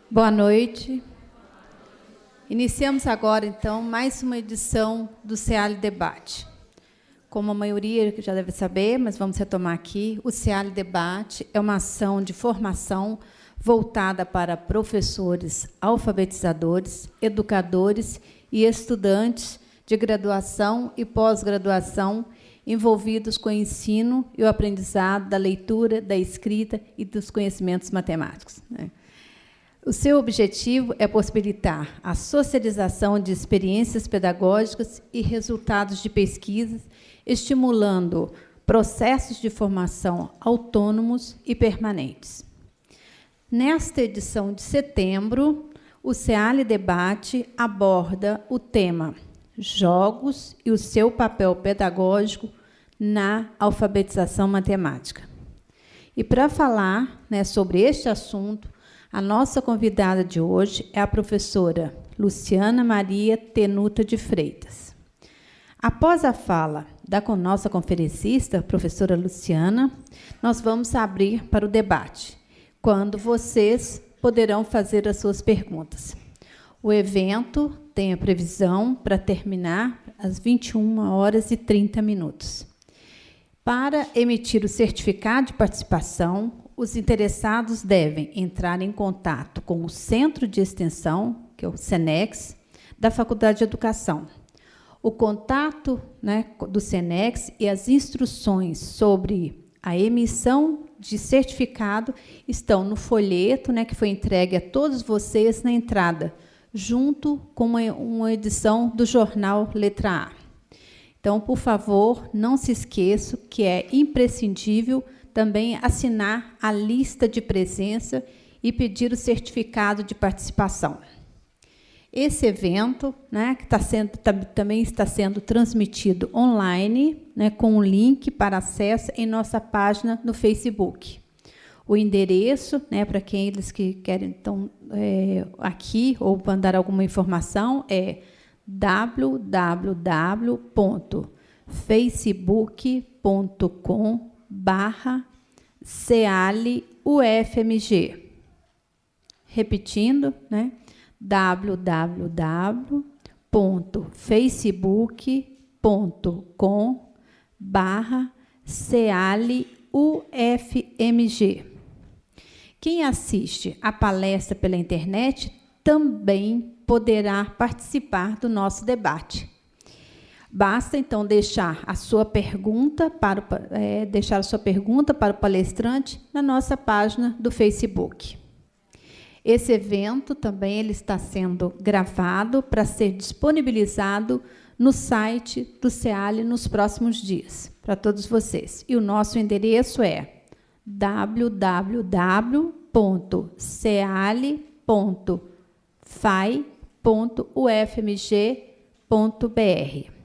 Boa noite. Iniciamos agora, então, mais uma edição do SEALI Debate. Como a maioria já deve saber, mas vamos retomar aqui, o SEALI Debate é uma ação de formação voltada para professores, alfabetizadores, educadores e estudantes de graduação e pós-graduação envolvidos com o ensino e o aprendizado da leitura, da escrita e dos conhecimentos matemáticos, né? O seu objetivo é possibilitar a socialização de experiências pedagógicas e resultados de pesquisas, estimulando processos de formação autônomos e permanentes. Nesta edição de setembro, o SEALI Debate aborda o tema Jogos e o seu papel pedagógico na alfabetização matemática. E para falar, né, sobre este assunto, a nossa convidada de hoje é a professora Luciana Maria Tenuta de Freitas. Após a fala da nossa conferencista, professora Luciana, nós vamos abrir para o debate, quando vocês poderão fazer as suas perguntas. O evento tem a previsão para terminar às 21h30. Para emitir o certificado de participação, os interessados devem entrar em contato com o Centro de Extensão, que é o SENEX, da Faculdade de Educação. O contato, né, do SENEX e as instruções sobre a emissão de certificado estão no folheto, né, que foi entregue a todos vocês na entrada, junto com uma edição do jornal Letra A. Então, por favor, não se esqueçam que é imprescindível também assinar a lista de presença e pedir o certificado de participação. Esse evento, né, que também está sendo transmitido online, né, com um link para acesso em nossa página no Facebook. O endereço, né, para aqueles que querem então, aqui ou mandar alguma informação, é www.facebook.com/SEALI-UFMG. Repetindo, né? www.facebook.com/SEALI-UFMG. Quem assiste a palestra pela internet também poderá participar do nosso debate. Basta, então, deixar a sua pergunta para o palestrante na nossa página do Facebook. Esse evento também ele está sendo gravado para ser disponibilizado no site do SEALI nos próximos dias, para todos vocês. E o nosso endereço é www.seali.fai.ufmg.br.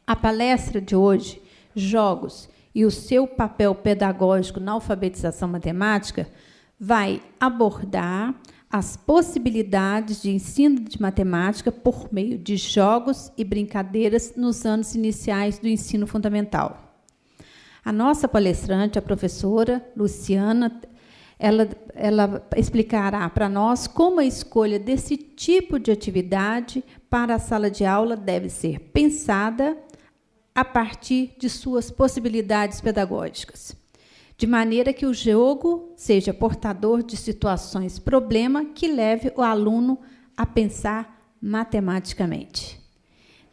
A palestra de hoje, Jogos e o seu papel pedagógico na alfabetização matemática, vai abordar as possibilidades de ensino de matemática por meio de jogos e brincadeiras nos anos iniciais do ensino fundamental. A nossa palestrante, a professora Luciana, ela explicará para nós como a escolha desse tipo de atividade para a sala de aula deve ser pensada a partir de suas possibilidades pedagógicas, de maneira que o jogo seja portador de situações problema que leve o aluno a pensar matematicamente.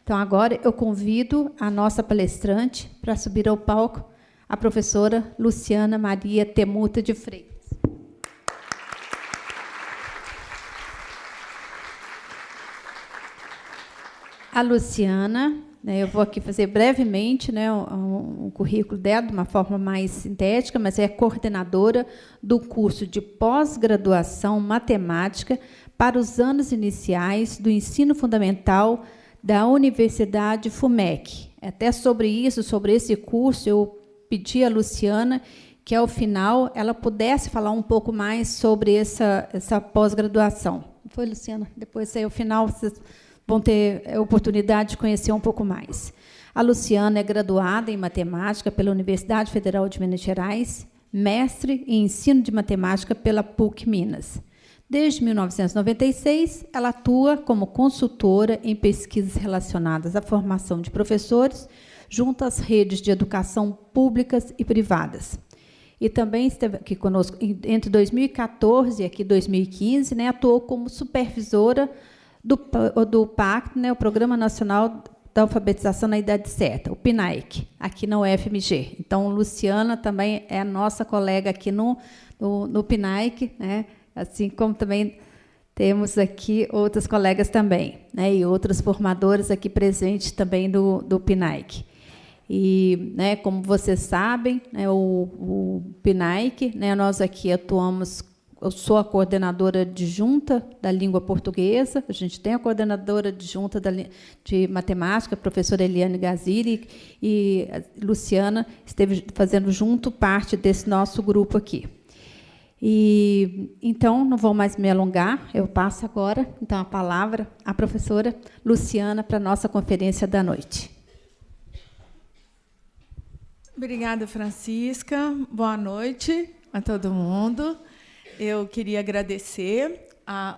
Então, agora eu convido a nossa palestrante para subir ao palco, a professora Luciana Maria Tenuta de Freitas. A Luciana, né, eu vou aqui fazer brevemente, né, um currículo dela, de uma forma mais sintética, mas é coordenadora do curso de pós-graduação matemática para os anos iniciais do ensino fundamental da Universidade FUMEC. Até sobre isso, sobre esse curso, eu pedi à Luciana que, ao final, ela pudesse falar um pouco mais sobre essa pós-graduação. Foi, Luciana? Depois, aí, ao final, vocês vão ter a oportunidade de conhecer um pouco mais. A Luciana é graduada em matemática pela Universidade Federal de Minas Gerais, mestre em ensino de matemática pela PUC Minas. Desde 1996, ela atua como consultora em pesquisas relacionadas à formação de professores junto às redes de educação públicas e privadas. E também esteve aqui conosco entre 2014 e 2015, né, atuou como supervisora do PACT, né, o Programa Nacional da Alfabetização na Idade Certa, o PNAEC, aqui na UFMG. Então, Luciana também é a nossa colega aqui no PNAEC, né, assim como também temos aqui outras colegas também, né, e outras formadoras aqui presentes também do PNAEC. E, né, como vocês sabem, né, o PNAEC, né, nós aqui atuamos, eu sou a coordenadora adjunta da língua portuguesa, a gente tem a coordenadora adjunta de matemática, a professora Eliane Gaziri, e a Luciana esteve fazendo junto parte desse nosso grupo aqui. E, então, não vou mais me alongar, eu passo agora, então, a palavra à professora Luciana para a nossa conferência da noite. Obrigada, Francisca. Boa noite a todo mundo. Eu queria agradecer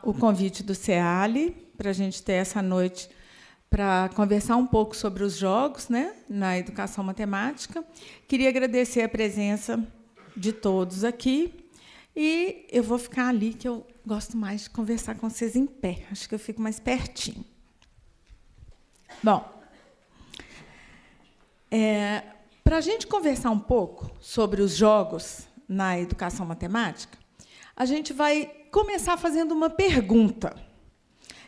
o convite do CEALI para a gente ter essa noite para conversar um pouco sobre os jogos, né, na educação matemática. Queria agradecer a presença de todos aqui. E eu vou ficar ali, que eu gosto mais de conversar com vocês em pé. Acho que eu fico mais pertinho. Bom, para a gente conversar um pouco sobre os jogos na educação matemática, a gente vai começar fazendo uma pergunta.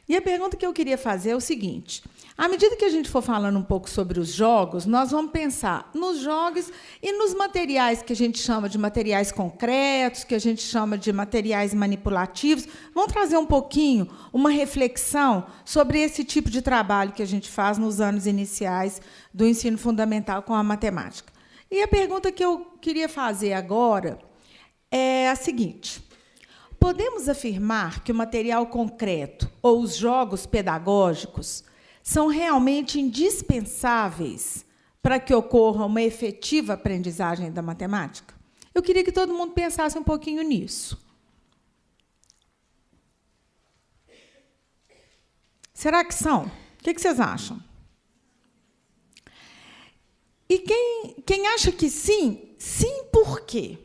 E a pergunta que eu queria fazer é o seguinte: à medida que a gente for falando um pouco sobre os jogos, nós vamos pensar nos jogos e nos materiais que a gente chama de materiais concretos, que a gente chama de materiais manipulativos. Vamos trazer um pouquinho, uma reflexão sobre esse tipo de trabalho que a gente faz nos anos iniciais do ensino fundamental com a matemática. E a pergunta que eu queria fazer agora é a seguinte: podemos afirmar que o material concreto ou os jogos pedagógicos são realmente indispensáveis para que ocorra uma efetiva aprendizagem da matemática? Eu queria que todo mundo pensasse um pouquinho nisso. Será que são? O que vocês acham? E quem acha que sim, sim, por quê?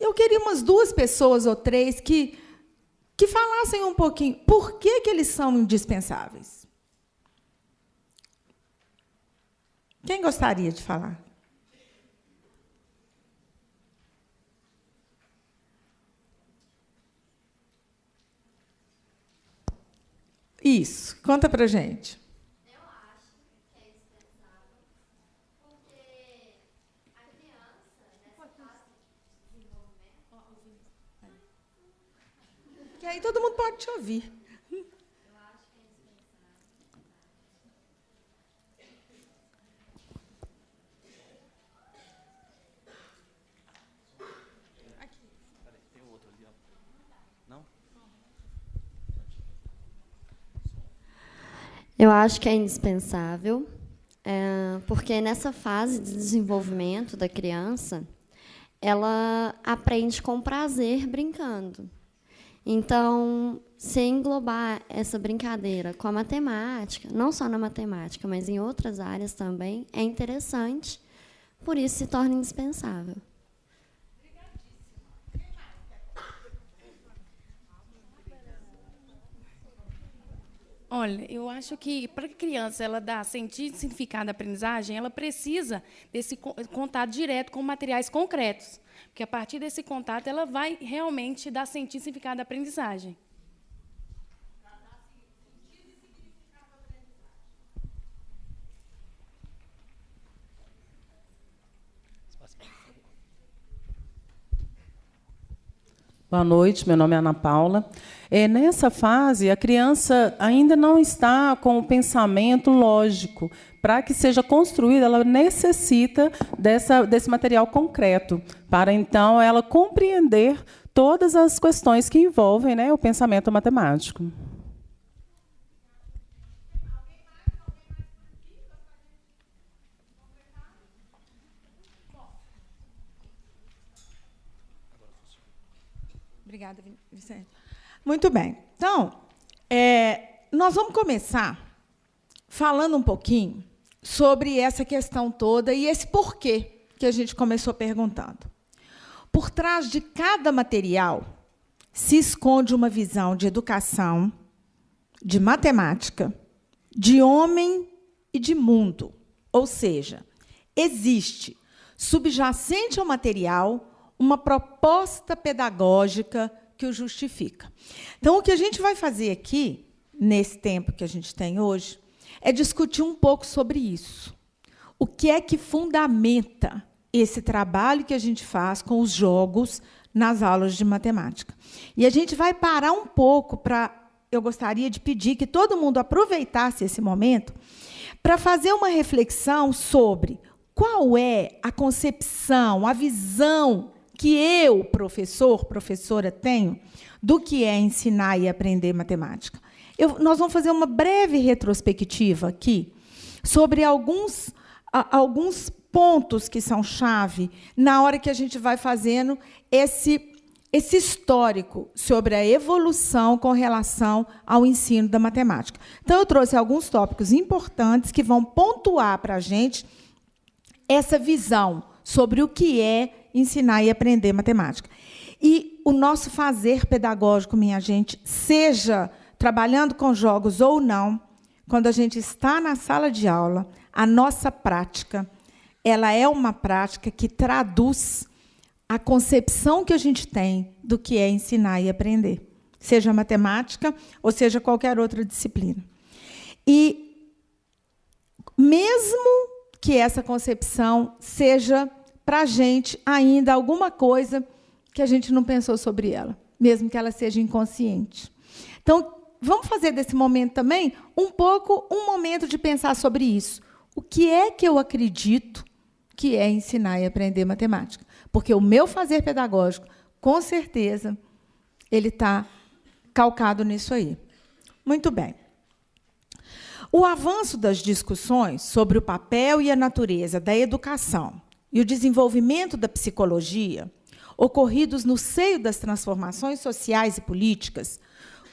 Eu queria umas 2 pessoas ou 3 que falassem um pouquinho por que eles são indispensáveis. Quem gostaria de falar? Isso, conta para a gente. Eu acho que é indispensável, porque a criança, nessa fase de desenvolvimento... Que aí todo mundo pode te ouvir. Eu acho que é indispensável. Tem outro ali, ó. Não? Eu acho que é indispensável, porque nessa fase de desenvolvimento da criança, ela aprende com prazer brincando. Então, se englobar essa brincadeira com a matemática, não só na matemática, mas em outras áreas também, é interessante, por isso se torna indispensável. Olha, eu acho que para a criança ela dar sentido e significado à aprendizagem, ela precisa desse contato direto com materiais concretos, porque a partir desse contato ela vai realmente dar sentido e significado à aprendizagem. Boa noite, meu nome é Ana Paula. Nessa fase, a criança ainda não está com o pensamento lógico. Para que seja construída, ela necessita desse material concreto, para, então, ela compreender todas as questões que envolvem, né, o pensamento matemático. Obrigada, Vicente. Muito bem. Então, nós vamos começar falando um pouquinho sobre essa questão toda e esse porquê que a gente começou perguntando. Por trás de cada material se esconde uma visão de educação, de matemática, de homem e de mundo. Ou seja, existe, subjacente ao material, uma proposta pedagógica que o justifica. Então, o que a gente vai fazer aqui, nesse tempo que a gente tem hoje, é discutir um pouco sobre isso. O que é que fundamenta esse trabalho que a gente faz com os jogos nas aulas de matemática? E a gente vai parar um pouco para... Eu gostaria de pedir que todo mundo aproveitasse esse momento para fazer uma reflexão sobre qual é a concepção, a visão que eu, professor, professora, tenho do que é ensinar e aprender matemática. Nós vamos fazer uma breve retrospectiva aqui sobre alguns pontos que são chave na hora que a gente vai fazendo esse histórico sobre a evolução com relação ao ensino da matemática. Então, eu trouxe alguns tópicos importantes que vão pontuar para a gente essa visão sobre o que é ensinar e aprender matemática. E o nosso fazer pedagógico, minha gente, seja trabalhando com jogos ou não, quando a gente está na sala de aula, a nossa prática, ela é uma prática que traduz a concepção que a gente tem do que é ensinar e aprender, seja matemática ou seja qualquer outra disciplina. E mesmo que essa concepção seja, para a gente, ainda alguma coisa que a gente não pensou sobre ela, mesmo que ela seja inconsciente. Então, vamos fazer desse momento também um momento de pensar sobre isso. O que é que eu acredito que é ensinar e aprender matemática? Porque o meu fazer pedagógico, com certeza, ele está calcado nisso aí. Muito bem. O avanço das discussões sobre o papel e a natureza da educação e o desenvolvimento da psicologia, ocorridos no seio das transformações sociais e políticas,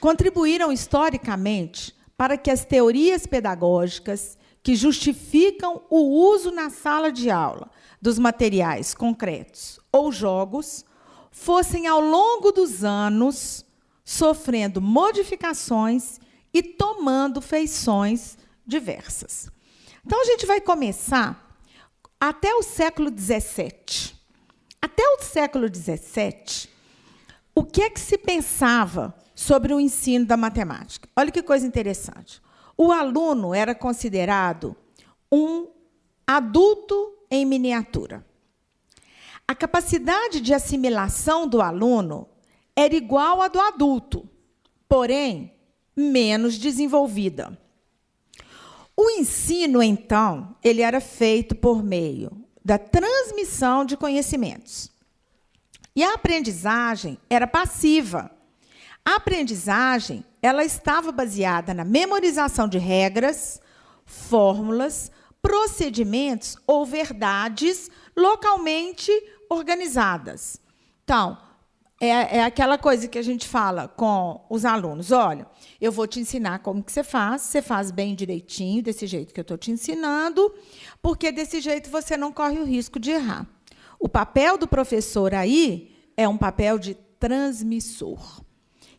contribuíram historicamente para que as teorias pedagógicas que justificam o uso na sala de aula dos materiais concretos ou jogos fossem, ao longo dos anos, sofrendo modificações e tomando feições diversas. Então, a gente vai começar até o século XVII. Até o século XVII, o que é que se pensava sobre o ensino da matemática? Olha que coisa interessante. O aluno era considerado um adulto em miniatura. A capacidade de assimilação do aluno era igual à do adulto, porém, menos desenvolvida. O ensino, então, ele era feito por meio da transmissão de conhecimentos. E a aprendizagem era passiva. A aprendizagem, ela estava baseada na memorização de regras, fórmulas, procedimentos ou verdades localmente organizadas. Então, é aquela coisa que a gente fala com os alunos. Olha, eu vou te ensinar como que você faz bem direitinho, desse jeito que eu estou te ensinando, porque desse jeito você não corre o risco de errar. O papel do professor aí é um papel de transmissor.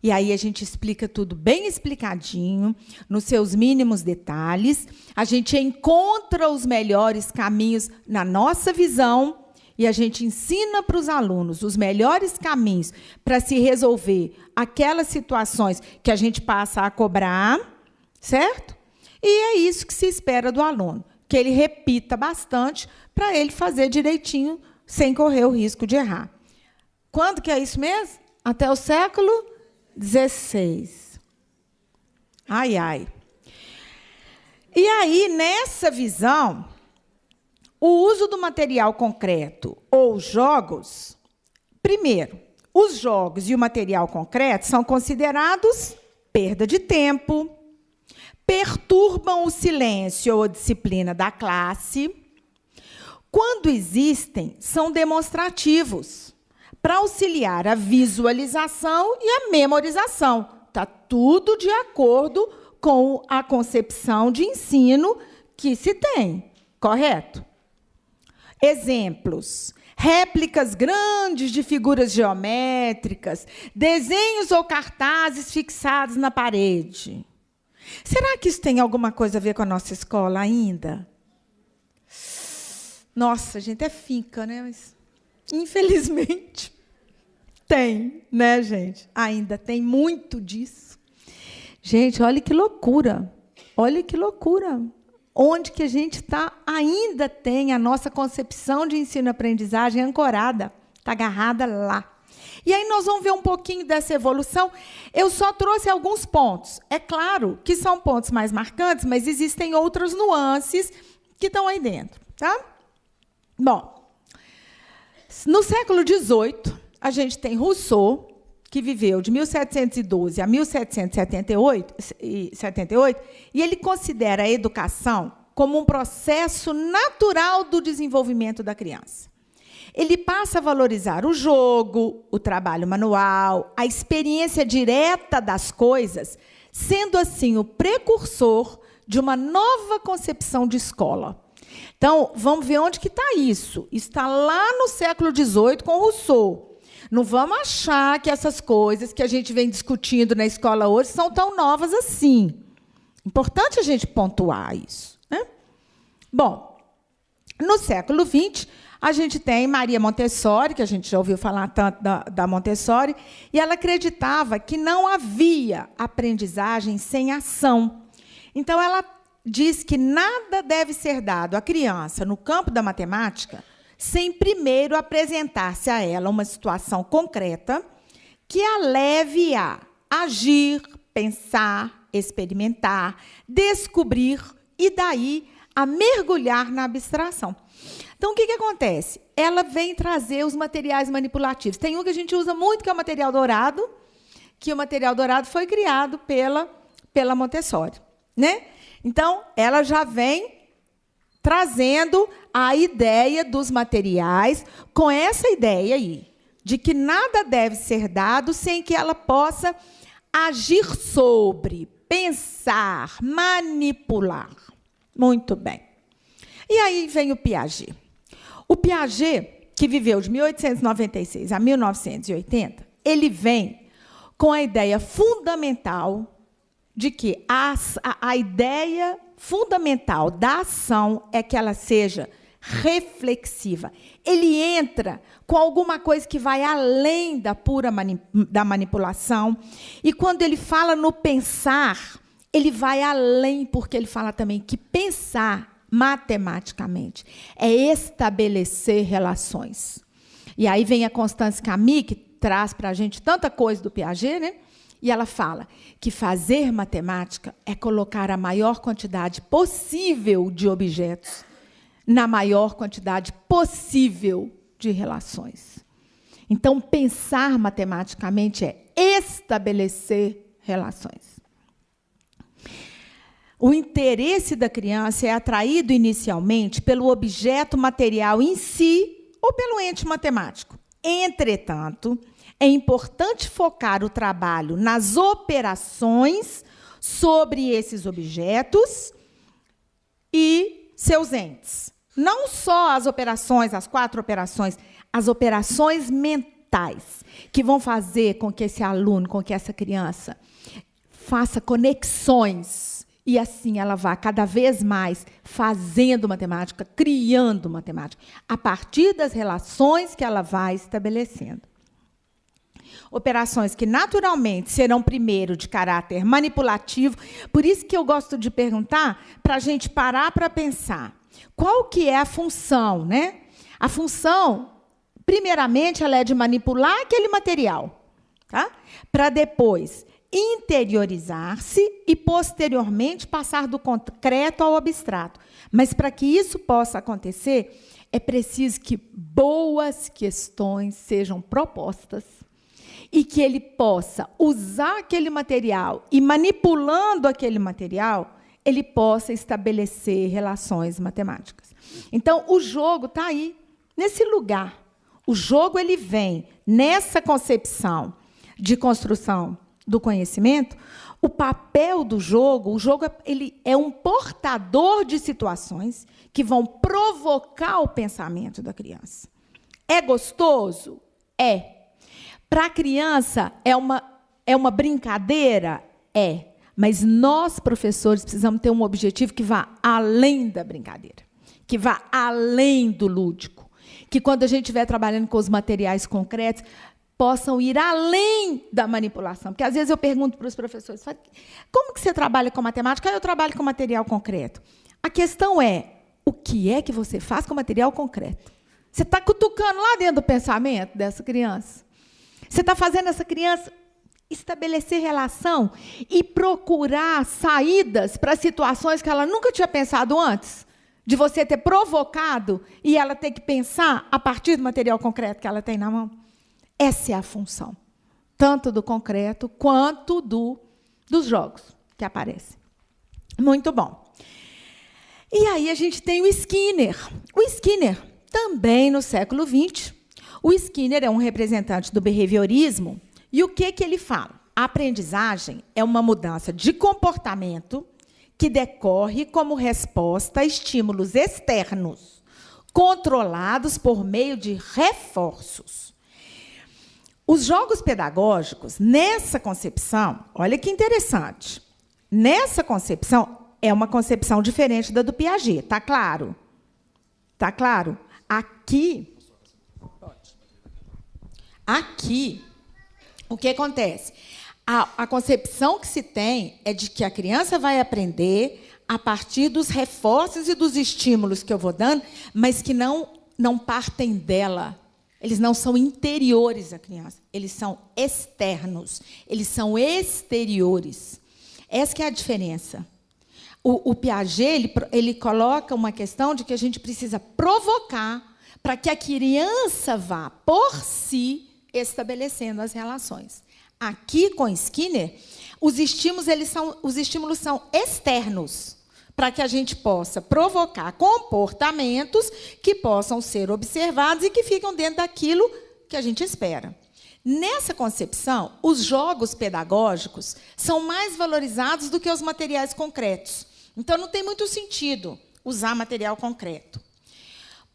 E aí a gente explica tudo bem explicadinho, nos seus mínimos detalhes. A gente encontra os melhores caminhos na nossa visão e a gente ensina para os alunos os melhores caminhos para se resolver aquelas situações que a gente passa a cobrar, certo? E é isso que se espera do aluno, que ele repita bastante para ele fazer direitinho, sem correr o risco de errar. Quando que é isso mesmo? Até o século XVI. Ai, ai. E aí, nessa visão, o uso do material concreto ou jogos, primeiro, os jogos e o material concreto são considerados perda de tempo, perturbam o silêncio ou a disciplina da classe. Quando existem, são demonstrativos, para auxiliar a visualização e a memorização. Está tudo de acordo com a concepção de ensino que se tem, correto? Exemplos: réplicas grandes de figuras geométricas, desenhos ou cartazes fixados na parede. Será que isso tem alguma coisa a ver com a nossa escola ainda? Nossa, gente, é finca, né? Mas, infelizmente, tem, né, gente? Ainda tem muito disso. Gente, olha que loucura. Olha que loucura. Onde que a gente está, ainda tem a nossa concepção de ensino-aprendizagem ancorada, está agarrada lá. E aí nós vamos ver um pouquinho dessa evolução. Eu só trouxe alguns pontos. É claro que são pontos mais marcantes, mas existem outras nuances que estão aí dentro. Tá? Bom, no século XVIII, a gente tem Rousseau, que viveu de 1712 a 1778, e ele considera a educação como um processo natural do desenvolvimento da criança. Ele passa a valorizar o jogo, o trabalho manual, a experiência direta das coisas, sendo assim o precursor de uma nova concepção de escola. Então, vamos ver onde que está isso. Está lá no século XVIII com Rousseau. Não vamos achar que essas coisas que a gente vem discutindo na escola hoje são tão novas assim. Importante a gente pontuar isso, né? Bom, no século XX, a gente tem Maria Montessori, que a gente já ouviu falar tanto da Montessori, e ela acreditava que não havia aprendizagem sem ação. Então, ela diz que nada deve ser dado à criança no campo da matemática sem primeiro apresentar-se a ela uma situação concreta que a leve a agir, pensar, experimentar, descobrir e, daí, a mergulhar na abstração. Então, o que acontece? Ela vem trazer os materiais manipulativos. Tem um que a gente usa muito, que é o material dourado, que o material dourado foi criado pela Montessori, né? Então, ela já vem trazendo a ideia dos materiais, com essa ideia aí, de que nada deve ser dado sem que ela possa agir sobre, pensar, manipular. Muito bem. E aí vem o Piaget. O Piaget, que viveu de 1896 a 1980, ele vem com a ideia fundamental de que a ideia fundamental da ação é que ela seja reflexiva. Ele entra com alguma coisa que vai além da pura da manipulação. E quando ele fala no pensar, ele vai além, porque ele fala também que pensar matematicamente é estabelecer relações. E aí vem a Constance Camille, que traz para a gente tanta coisa do Piaget, né? E ela fala que fazer matemática é colocar a maior quantidade possível de objetos na maior quantidade possível de relações. Então, pensar matematicamente é estabelecer relações. O interesse da criança é atraído inicialmente pelo objeto material em si ou pelo ente matemático. Entretanto, é importante focar o trabalho nas operações sobre esses objetos e seus entes. Não só as operações, as 4 operações, as operações mentais, que vão fazer com que esse aluno, com que essa criança faça conexões. E assim ela vá cada vez mais fazendo matemática, criando matemática, a partir das relações que ela vai estabelecendo. Operações que, naturalmente, serão primeiro de caráter manipulativo. Por isso que eu gosto de perguntar, para a gente parar para pensar. Qual que é a função, né? A função, primeiramente, ela é de manipular aquele material, tá? Para depois interiorizar-se e, posteriormente, passar do concreto ao abstrato. Mas, para que isso possa acontecer, é preciso que boas questões sejam propostas e que ele possa usar aquele material e, manipulando aquele material, ele possa estabelecer relações matemáticas. Então, o jogo está aí, nesse lugar. o jogo ele vem nessa concepção de construção do conhecimento. O papel do jogo, o jogo ele é um portador de situações que vão provocar o pensamento da criança. É gostoso? É. Para a criança, é uma brincadeira? É. Mas nós, professores, precisamos ter um objetivo que vá além da brincadeira, que vá além do lúdico, que, quando a gente estiver trabalhando com os materiais concretos, possam ir além da manipulação. Porque, às vezes, eu pergunto para os professores, como que você trabalha com matemática? Eu trabalho com material concreto. A questão é, o que é que você faz com material concreto? Você está cutucando lá dentro do pensamento dessa criança? Você está fazendo essa criança estabelecer relação e procurar saídas para situações que ela nunca tinha pensado antes? De você ter provocado e ela ter que pensar a partir do material concreto que ela tem na mão? Essa é a função, tanto do concreto quanto dos jogos que aparecem. Muito bom. E aí a gente tem o Skinner. O Skinner, também no século XX, o Skinner é um representante do behaviorismo. E o que ele fala? A aprendizagem é uma mudança de comportamento que decorre como resposta a estímulos externos, controlados por meio de reforços. Os jogos pedagógicos, nessa concepção, olha que interessante, nessa concepção, é uma concepção diferente da do Piaget, está claro? Está claro? Aqui, o que acontece? A concepção que se tem é de que a criança vai aprender a partir dos reforços e dos estímulos que eu vou dando, mas que não partem dela. Eles não são interiores à criança, eles são externos, eles são exteriores. Essa que é a diferença. O Piaget ele coloca uma questão de que a gente precisa provocar para que a criança vá, por si, estabelecendo as relações. Aqui, com Skinner, os estímulos são externos, para que a gente possa provocar comportamentos que possam ser observados e que ficam dentro daquilo que a gente espera. Nessa concepção, os jogos pedagógicos são mais valorizados do que os materiais concretos. Então, não tem muito sentido usar material concreto.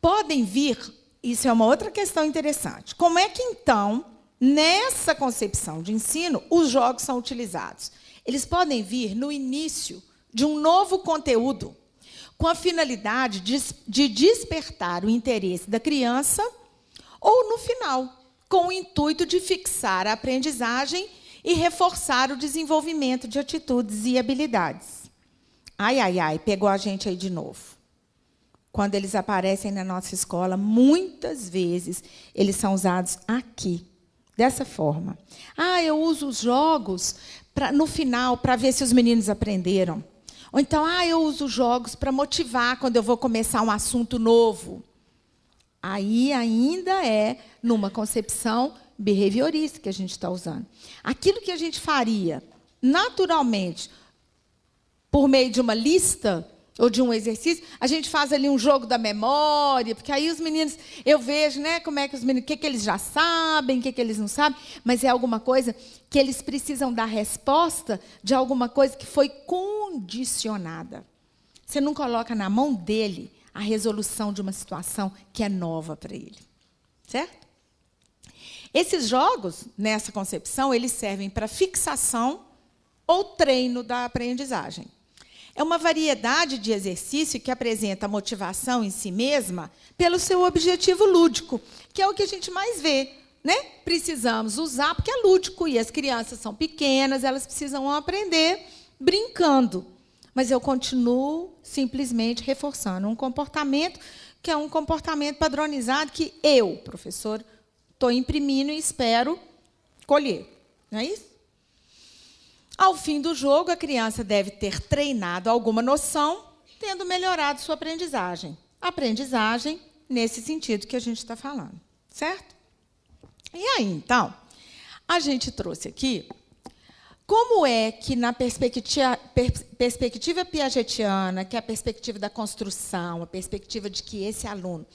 Podem vir, isso é uma outra questão interessante, como é que, então, nessa concepção de ensino, os jogos são utilizados? Eles podem vir no início de um novo conteúdo, com a finalidade de despertar o interesse da criança, ou, no final, com o intuito de fixar a aprendizagem e reforçar o desenvolvimento de atitudes e habilidades. Ai, pegou a gente aí de novo. Quando eles aparecem na nossa escola, muitas vezes, eles são usados aqui, dessa forma. Eu uso os jogos no final para ver se os meninos aprenderam. Ou então, eu uso os jogos para motivar quando eu vou começar um assunto novo. Aí ainda é numa concepção behaviorista que a gente está usando. Aquilo que a gente faria naturalmente, por meio de uma lista ou de um exercício, a gente faz ali um jogo da memória, porque aí os meninos, eu vejo, né, como é que os meninos, o que eles já sabem, o que eles não sabem, mas é alguma coisa que eles precisam dar resposta de alguma coisa que foi condicionada. Você não coloca na mão dele a resolução de uma situação que é nova para ele. Certo? Esses jogos, nessa concepção, eles servem para fixação ou treino da aprendizagem. É uma variedade de exercício que apresenta a motivação em si mesma pelo seu objetivo lúdico, que é o que a gente mais vê, né? Precisamos usar, porque é lúdico, e as crianças são pequenas, elas precisam aprender brincando. Mas eu continuo simplesmente reforçando um comportamento que é um comportamento padronizado que eu, professor, estou imprimindo e espero colher. Não é isso? Ao fim do jogo, a criança deve ter treinado alguma noção, tendo melhorado sua aprendizagem. Aprendizagem nesse sentido que a gente está falando. Certo? E aí, então, a gente trouxe aqui como é que, na perspectiva piagetiana, que é a perspectiva da construção, a perspectiva de que esse aluno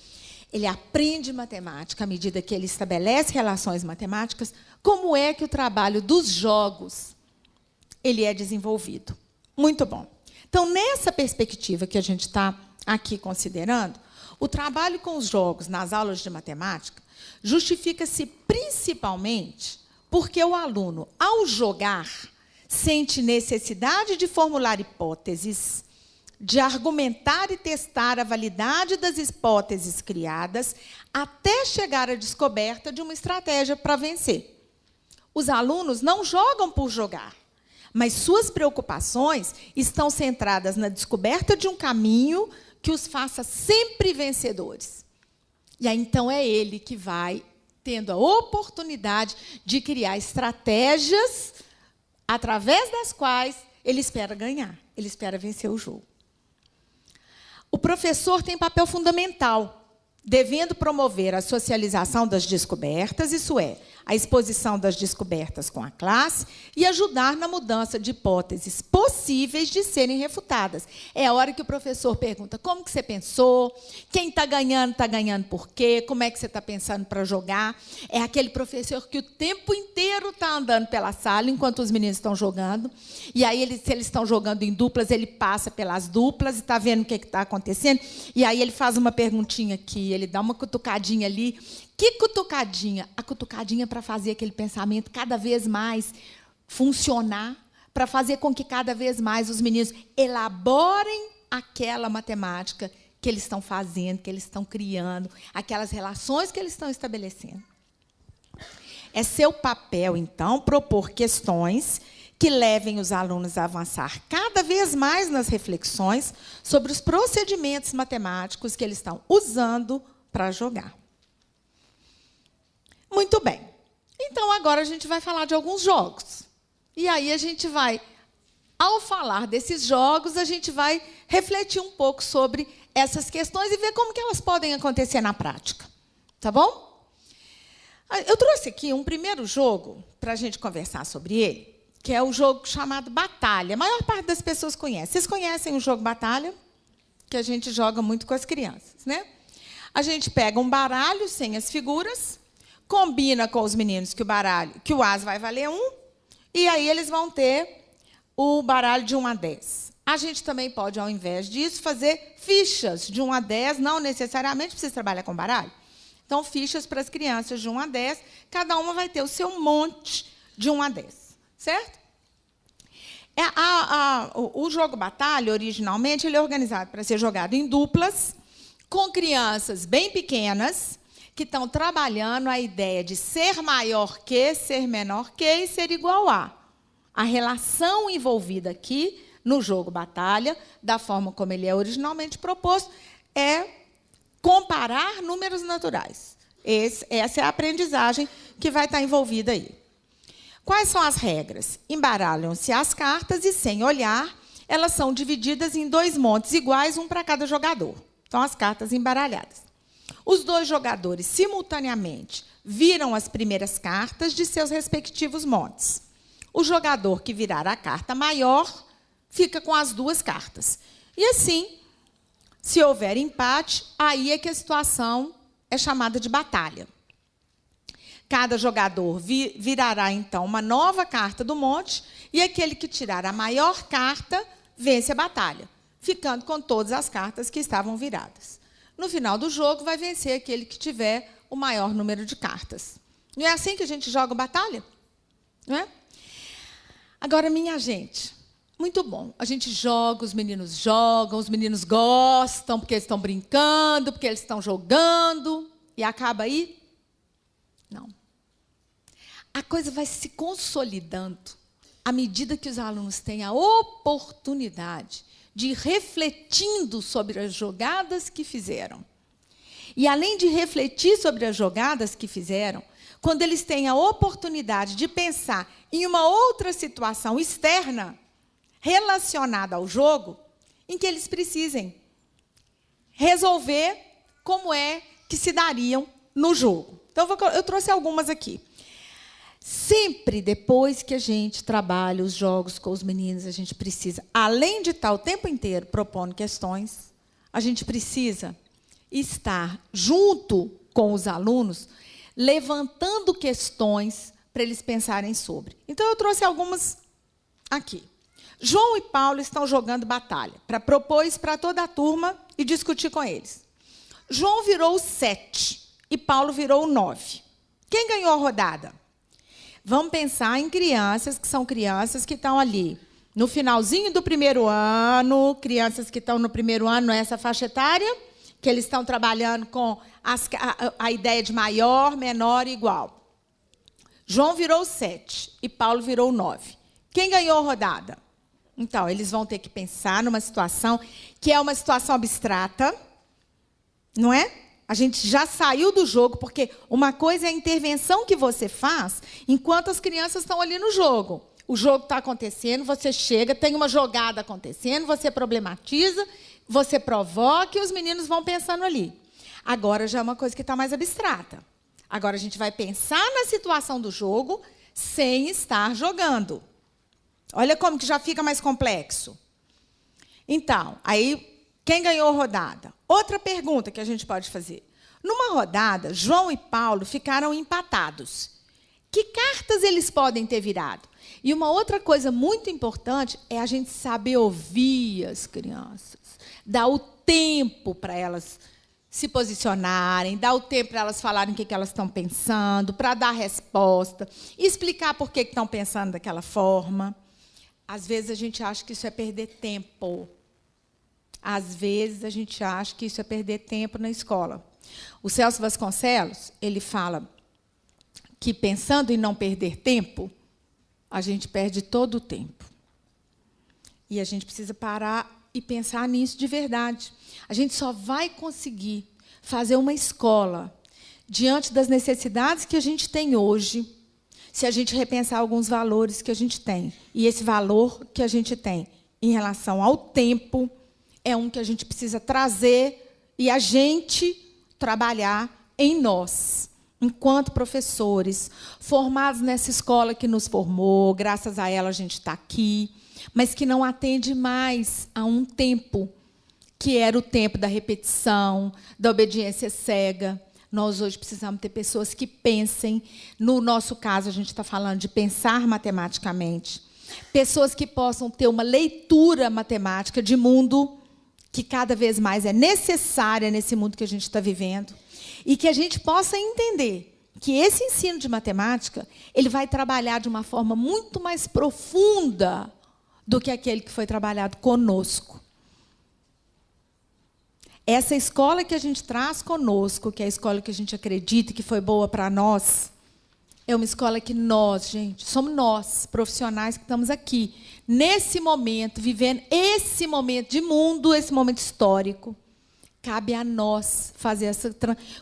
ele aprende matemática à medida que ele estabelece relações matemáticas, como é que o trabalho dos jogos ele é desenvolvido. Muito bom. Então, nessa perspectiva que a gente está aqui considerando, o trabalho com os jogos nas aulas de matemática justifica-se principalmente porque o aluno, ao jogar, sente necessidade de formular hipóteses, de argumentar e testar a validade das hipóteses criadas, até chegar à descoberta de uma estratégia para vencer. Os alunos não jogam por jogar, mas suas preocupações estão centradas na descoberta de um caminho que os faça sempre vencedores. E aí, então, é ele que vai tendo a oportunidade de criar estratégias através das quais ele espera ganhar, ele espera vencer o jogo. O professor tem papel fundamental, devendo promover a socialização das descobertas, isso é, a exposição das descobertas com a classe, e ajudar na mudança de hipóteses possíveis de serem refutadas. É a hora que o professor pergunta: como que você pensou? Quem está ganhando por quê? Como é que você está pensando para jogar? É aquele professor que o tempo inteiro está andando pela sala enquanto os meninos estão jogando, e aí, se eles estão jogando em duplas, ele passa pelas duplas e está vendo o que está acontecendo, e aí ele faz uma perguntinha aqui, ele dá uma cutucadinha ali. Que cutucadinha? A cutucadinha para fazer aquele pensamento cada vez mais funcionar, para fazer com que cada vez mais os meninos elaborem aquela matemática que eles estão fazendo, que eles estão criando, aquelas relações que eles estão estabelecendo. É seu papel, então, propor questões que levem os alunos a avançar cada vez mais nas reflexões sobre os procedimentos matemáticos que eles estão usando para jogar. Muito bem. Então, agora a gente vai falar de alguns jogos. E aí a gente vai, ao falar desses jogos, a gente vai refletir um pouco sobre essas questões e ver como que elas podem acontecer na prática. Tá bom? Eu trouxe aqui um primeiro jogo para a gente conversar sobre ele, que é o jogo chamado Batalha. A maior parte das pessoas conhece. Vocês conhecem o jogo Batalha? Que a gente joga muito com as crianças, né? A gente pega um baralho sem as figuras, combina com os meninos que o as vai valer 1, e aí eles vão ter o baralho de 1 a 10. A gente também pode, ao invés disso, fazer fichas de 1 a 10, não necessariamente precisa trabalhar com baralho. Então, fichas para as crianças de 1 a 10, cada uma vai ter o seu monte de 1 a 10. Certo? O jogo Batalha, originalmente, ele é organizado para ser jogado em duplas, com crianças bem pequenas, que estão trabalhando a ideia de ser maior que, ser menor que e ser igual a. A relação envolvida aqui no jogo Batalha, da forma como ele é originalmente proposto, é comparar números naturais. Essa é a aprendizagem que vai estar envolvida aí. Quais são as regras? Embaralham-se as cartas e, sem olhar, elas são divididas em 2 montes iguais, um para cada jogador. Então, as cartas embaralhadas. Os 2 jogadores, simultaneamente, viram as primeiras cartas de seus respectivos montes. O jogador que virar a carta maior fica com as 2 cartas. E, assim, se houver empate, aí é que a situação é chamada de batalha. Cada jogador virará, então, uma nova carta do monte, e aquele que tirar a maior carta vence a batalha, ficando com todas as cartas que estavam viradas. No final do jogo, vai vencer aquele que tiver o maior número de cartas. Não é assim que a gente joga batalha? Não é? Agora, minha gente, muito bom. A gente joga, os meninos gostam, porque eles estão brincando, porque eles estão jogando, e acaba aí? Não. A coisa vai se consolidando à medida que os alunos têm a oportunidade de ir refletindo sobre as jogadas que fizeram. E, além de refletir sobre as jogadas que fizeram, quando eles têm a oportunidade de pensar em uma outra situação externa relacionada ao jogo, em que eles precisem resolver como é que se dariam no jogo. Então, eu trouxe algumas aqui. Sempre depois que a gente trabalha os jogos com os meninos, a gente precisa, além de estar o tempo inteiro propondo questões, a gente precisa estar junto com os alunos, levantando questões para eles pensarem sobre. Então, eu trouxe algumas aqui. João e Paulo estão jogando batalha para propor isso para toda a turma e discutir com eles. João virou o 7 e Paulo virou o 9. Quem ganhou a rodada? Vamos pensar em crianças que são crianças que estão ali no finalzinho do primeiro ano, crianças que estão no primeiro ano nessa faixa etária, que eles estão trabalhando com a ideia de maior, menor e igual. João virou o 7 e Paulo virou o 9. Quem ganhou a rodada? Então, eles vão ter que pensar numa situação que é uma situação abstrata, não é? A gente já saiu do jogo, porque uma coisa é a intervenção que você faz enquanto as crianças estão ali no jogo. O jogo está acontecendo, você chega, tem uma jogada acontecendo, você problematiza, você provoca e os meninos vão pensando ali. Agora já é uma coisa que está mais abstrata. Agora a gente vai pensar na situação do jogo sem estar jogando. Olha como que já fica mais complexo. Então, aí, quem ganhou a rodada? Outra pergunta que a gente pode fazer. Numa rodada, João e Paulo ficaram empatados. Que cartas eles podem ter virado? E uma outra coisa muito importante é a gente saber ouvir as crianças, dar o tempo para elas se posicionarem, dar o tempo para elas falarem o que elas estão pensando, para dar resposta, explicar por que estão pensando daquela forma. Às vezes a gente acha que isso é perder tempo. Às vezes a gente acha que isso é perder tempo na escola. O Celso Vasconcelos, ele fala que, pensando em não perder tempo, a gente perde todo o tempo. E a gente precisa parar e pensar nisso de verdade. A gente só vai conseguir fazer uma escola diante das necessidades que a gente tem hoje, se a gente repensar alguns valores que a gente tem. E esse valor que a gente tem em relação ao tempo é um que a gente precisa trazer e a gente trabalhar em nós, enquanto professores, formados nessa escola que nos formou, graças a ela a gente está aqui, mas que não atende mais a um tempo, que era o tempo da repetição, da obediência cega. Nós hoje precisamos ter pessoas que pensem, no nosso caso, a gente está falando de pensar matematicamente, pessoas que possam ter uma leitura matemática de mundo, que cada vez mais é necessária nesse mundo que a gente está vivendo, e que a gente possa entender que esse ensino de matemática ele vai trabalhar de uma forma muito mais profunda do que aquele que foi trabalhado conosco. Essa escola que a gente traz conosco, que é a escola que a gente acredita que foi boa para nós, é uma escola que nós, gente, somos nós, profissionais que estamos aqui, nesse momento, vivendo esse momento de mundo, esse momento histórico. Cabe a nós fazer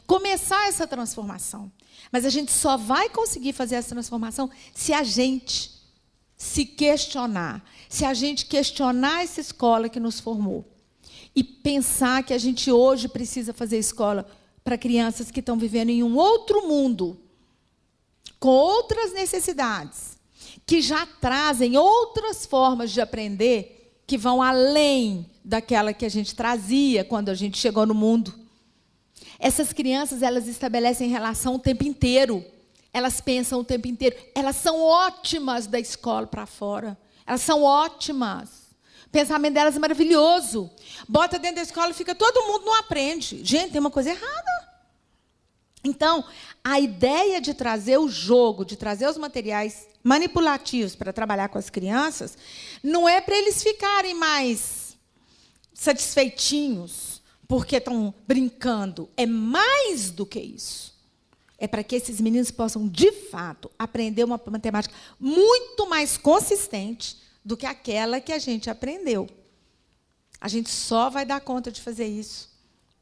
começar essa transformação. Mas a gente só vai conseguir fazer essa transformação se a gente se questionar, se a gente questionar essa escola que nos formou. E pensar que a gente hoje precisa fazer escola para crianças que estão vivendo em um outro mundo, com outras necessidades, que já trazem outras formas de aprender que vão além daquela que a gente trazia quando a gente chegou no mundo. Essas crianças, elas estabelecem relação o tempo inteiro. Elas pensam o tempo inteiro. Elas são ótimas da escola para fora. Elas são ótimas. O pensamento delas é maravilhoso. Bota dentro da escola e fica, todo mundo não aprende. Gente, tem uma coisa errada. Então, a ideia de trazer o jogo, de trazer os materiais manipulativos para trabalhar com as crianças, não é para eles ficarem mais satisfeitinhos porque estão brincando. É mais do que isso. É para que esses meninos possam, de fato, aprender uma matemática muito mais consistente do que aquela que a gente aprendeu. A gente só vai dar conta de fazer isso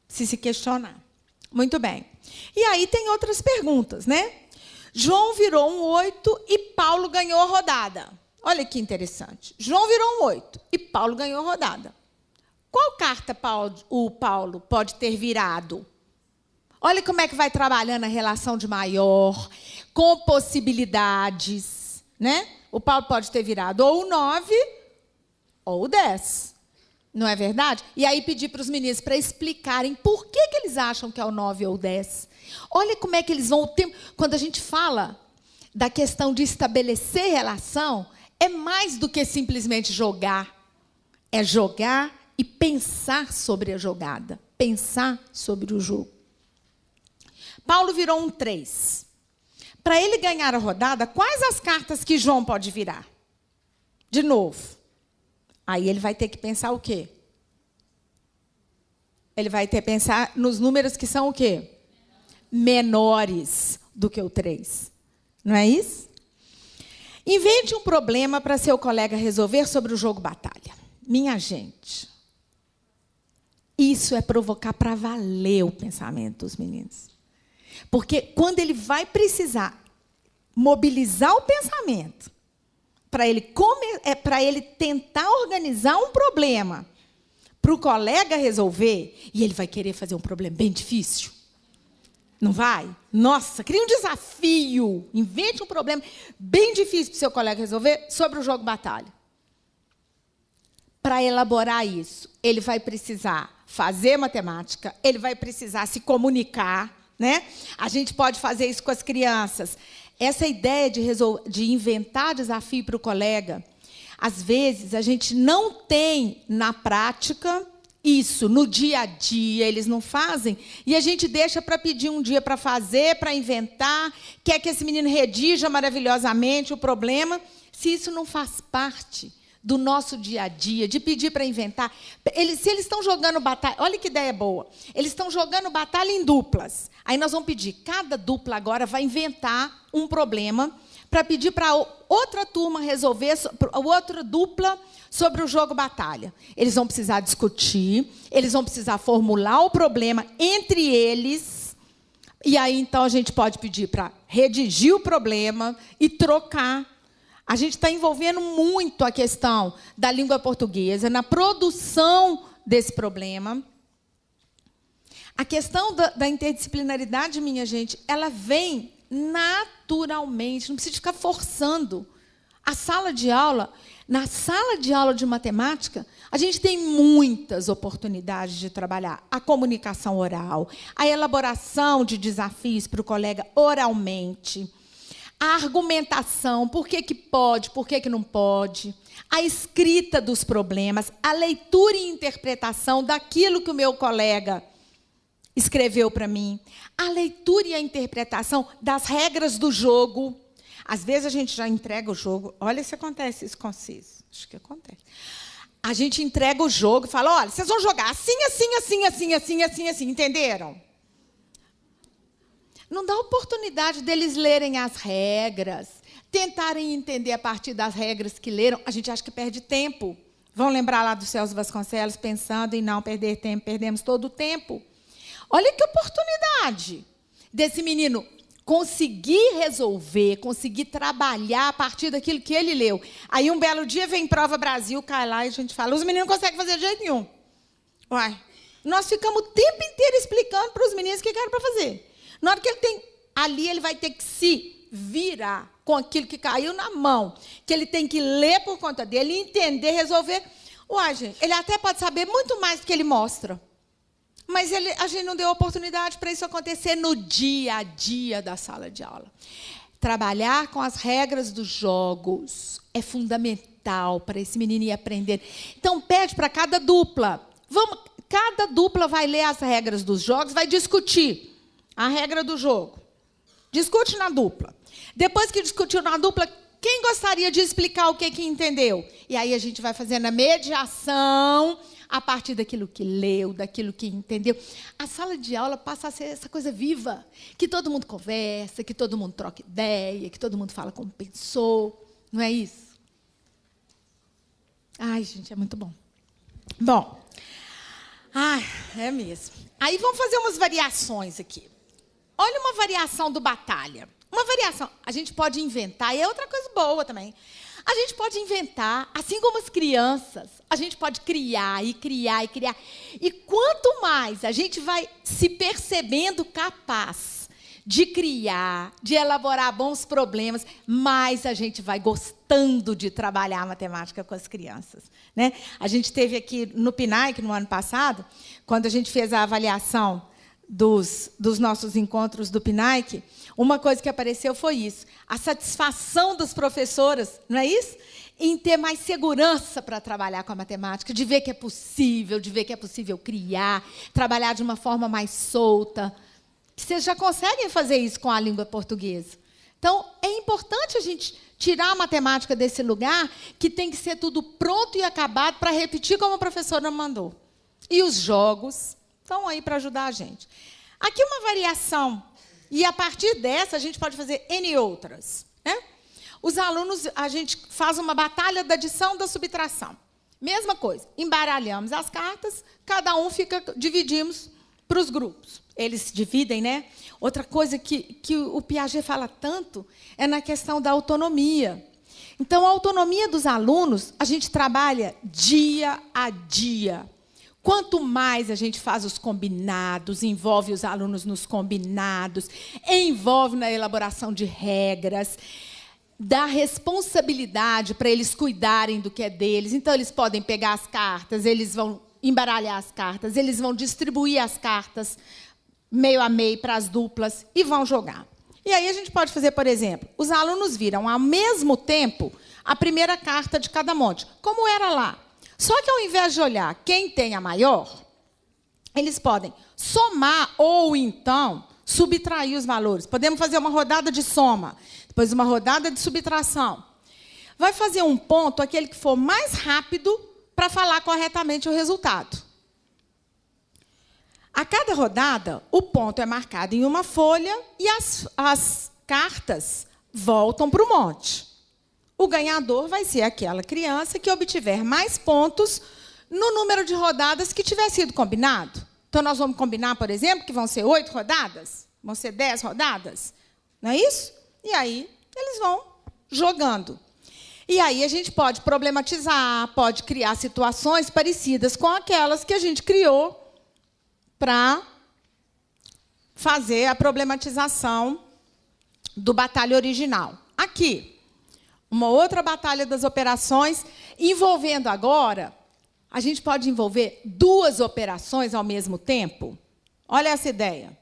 se questionar. Muito bem. E aí tem outras perguntas, né? João virou um 8 e Paulo ganhou a rodada. Olha que interessante. João virou um 8 e Paulo ganhou a rodada. Qual carta o Paulo pode ter virado? Olha como é que vai trabalhando a relação de maior, com possibilidades, né? O Paulo pode ter virado ou o 9 ou o 10. Não é verdade? E aí pedir para os meninos para explicarem por que eles acham que é o 9 ou o 10. Olha como é que eles vão... Quando a gente fala da questão de estabelecer relação, é mais do que simplesmente jogar. É jogar e pensar sobre a jogada. Pensar sobre o jogo. Paulo virou um 3. Para ele ganhar a rodada, quais as cartas que João pode virar? De novo. Aí ele vai ter que pensar o quê? Ele vai ter que pensar nos números que são o quê? Menores do que o 3. Não é isso? Invente um problema para seu colega resolver sobre o jogo batalha. Minha gente, isso é provocar para valer o pensamento dos meninos. Porque quando ele vai precisar mobilizar o pensamento para ele tentar organizar um problema para o colega resolver, e ele vai querer fazer um problema bem difícil. Não vai? Nossa, cria um desafio. Invente um problema bem difícil para o seu colega resolver sobre o jogo batalha. Para elaborar isso, ele vai precisar fazer matemática, ele vai precisar se comunicar, né? A gente pode fazer isso com as crianças. Essa ideia de inventar desafio para o colega, às vezes, a gente não tem na prática isso, no dia a dia, eles não fazem, e a gente deixa para pedir um dia para fazer, para inventar, quer que esse menino redija maravilhosamente o problema, se isso não faz parte do nosso dia a dia, de pedir para inventar. Se eles estão jogando batalha, olha que ideia boa, eles estão jogando batalha em duplas, aí nós vamos pedir, cada dupla agora vai inventar um problema para pedir para outra turma resolver, outra dupla, sobre o jogo batalha. Eles vão precisar discutir, eles vão precisar formular o problema entre eles, e aí, então, a gente pode pedir para redigir o problema e trocar. A gente está envolvendo muito a questão da língua portuguesa na produção desse problema. A questão da interdisciplinaridade, minha gente, ela vem naturalmente, não precisa ficar forçando. A sala de aula, na sala de aula de matemática, a gente tem muitas oportunidades de trabalhar a comunicação oral, a elaboração de desafios para o colega oralmente, a argumentação, por que pode, por que não pode, a escrita dos problemas, a leitura e interpretação daquilo que o meu colega escreveu para mim, a leitura e a interpretação das regras do jogo. Às vezes a gente já entrega o jogo. Olha se acontece isso com vocês. Acho que acontece. A gente entrega o jogo e fala, olha, vocês vão jogar assim, assim, assim, assim, assim, assim, assim. Entenderam? Não dá oportunidade deles lerem as regras, tentarem entender a partir das regras que leram. A gente acha que perde tempo. Vão lembrar lá do Celso Vasconcelos, pensando em não perder tempo. Perdemos todo o tempo. Olha que oportunidade desse menino conseguir resolver, conseguir trabalhar a partir daquilo que ele leu. Aí, um belo dia, vem Prova Brasil, cai lá e a gente fala, os meninos não conseguem fazer de jeito nenhum. Uai, nós ficamos o tempo inteiro explicando para os meninos o que era para fazer. Na hora que ele tem ali, ele vai ter que se virar com aquilo que caiu na mão, que ele tem que ler por conta dele, entender, resolver. Uai, gente, ele até pode saber muito mais do que ele mostra. Mas a gente não deu oportunidade para isso acontecer no dia a dia da sala de aula. Trabalhar com as regras dos jogos é fundamental para esse menino ir aprender. Então, pede para cada dupla. Cada dupla vai ler as regras dos jogos, vai discutir a regra do jogo. Discute na dupla. Depois que discutiu na dupla, quem gostaria de explicar o que entendeu? E aí a gente vai fazendo a mediação a partir daquilo que leu, daquilo que entendeu. A sala de aula passa a ser essa coisa viva, que todo mundo conversa, que todo mundo troca ideia, que todo mundo fala como pensou. Não é isso? Ai, gente, é muito bom. Bom, é mesmo. Aí vamos fazer umas variações aqui. Olha uma variação do batalha. Uma variação. A gente pode inventar, e é outra coisa boa também. A gente pode inventar, assim como as crianças, a gente pode criar e criar e criar. E quanto mais a gente vai se percebendo capaz de criar, de elaborar bons problemas, mais a gente vai gostando de trabalhar a matemática com as crianças, né? A gente teve aqui no PNAEC, no ano passado, quando a gente fez a avaliação dos nossos encontros do PNAEC, uma coisa que apareceu foi isso, a satisfação das professoras, não é isso? Em ter mais segurança para trabalhar com a matemática, de ver que é possível, de ver que é possível criar, trabalhar de uma forma mais solta. Vocês já conseguem fazer isso com a língua portuguesa. Então, é importante a gente tirar a matemática desse lugar que tem que ser tudo pronto e acabado para repetir como a professora mandou. E os jogos estão aí para ajudar a gente. Aqui uma variação. E, a partir dessa, a gente pode fazer N outras, né? Os alunos, a gente faz uma batalha da adição e da subtração. Mesma coisa, embaralhamos as cartas, cada um dividimos para os grupos. Eles se dividem, né? Outra coisa que o Piaget fala tanto é na questão da autonomia. Então, a autonomia dos alunos, a gente trabalha dia a dia. Quanto mais a gente faz os combinados, envolve os alunos nos combinados, envolve na elaboração de regras, dá responsabilidade para eles cuidarem do que é deles. Então, eles podem pegar as cartas, eles vão embaralhar as cartas, eles vão distribuir as cartas meio a meio para as duplas e vão jogar. E aí a gente pode fazer, por exemplo, os alunos viram ao mesmo tempo a primeira carta de cada monte, como era lá. Só que, ao invés de olhar quem tem a maior, eles podem somar ou, então, subtrair os valores. Podemos fazer uma rodada de soma, depois uma rodada de subtração. Vai fazer um ponto aquele que for mais rápido para falar corretamente o resultado. A cada rodada, o ponto é marcado em uma folha e as cartas voltam para o monte. O ganhador vai ser aquela criança que obtiver mais pontos no número de rodadas que tiver sido combinado. Então, nós vamos combinar, por exemplo, que vão ser 8 rodadas, vão ser 10 rodadas, não é isso? E aí, eles vão jogando. E aí, a gente pode problematizar, pode criar situações parecidas com aquelas que a gente criou para fazer a problematização do batalha original. Aqui, uma outra batalha das operações, envolvendo agora, a gente pode envolver 2 operações ao mesmo tempo. Olha essa ideia.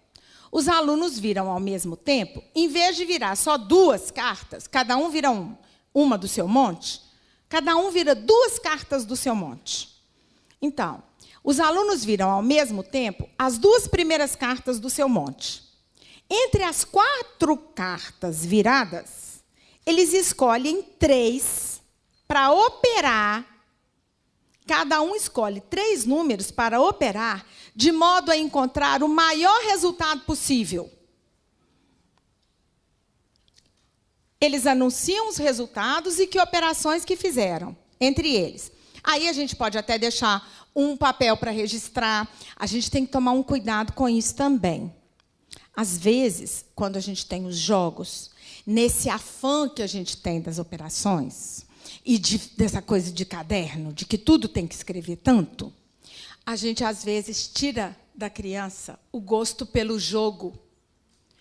Os alunos viram ao mesmo tempo, em vez de virar só 2 cartas, cada um vira uma do seu monte, cada um vira 2 cartas do seu monte. Então, os alunos viram ao mesmo tempo as 2 primeiras cartas do seu monte. Entre as 4 cartas viradas, eles escolhem 3 para operar. Cada um escolhe 3 números para operar, de modo a encontrar o maior resultado possível. Eles anunciam os resultados e que operações que fizeram, entre eles. Aí a gente pode até deixar um papel para registrar. A gente tem que tomar um cuidado com isso também. Às vezes, quando a gente tem os jogos, nesse afã que a gente tem das operações e dessa coisa de caderno, de que tudo tem que escrever tanto, a gente, às vezes, tira da criança o gosto pelo jogo.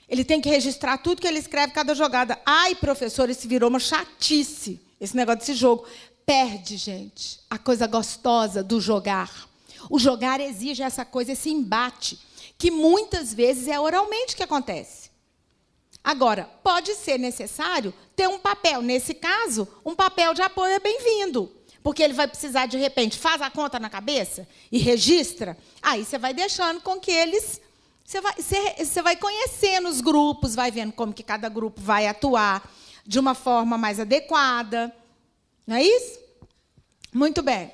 Ele tem que registrar tudo que ele escreve, cada jogada. Ai, professor, isso virou uma chatice, esse negócio desse jogo. Perde, gente, a coisa gostosa do jogar. O jogar exige essa coisa, esse embate, que muitas vezes é oralmente que acontece. Agora, pode ser necessário ter um papel. Nesse caso, um papel de apoio é bem-vindo, porque ele vai precisar, de repente, faz a conta na cabeça e registra. Aí você vai deixando com que eles... Você vai conhecendo os grupos, vai vendo como que cada grupo vai atuar de uma forma mais adequada. Não é isso? Muito bem.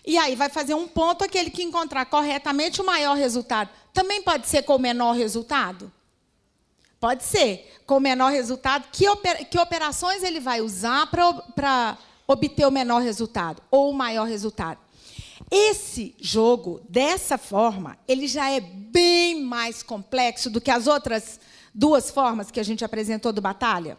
E aí vai fazer um ponto aquele que encontrar corretamente o maior resultado. Também pode ser com o menor resultado? Pode ser. Com o menor resultado, que operações ele vai usar para obter o menor resultado ou o maior resultado? Esse jogo, dessa forma, ele já é bem mais complexo do que as outras 2 formas que a gente apresentou do batalha.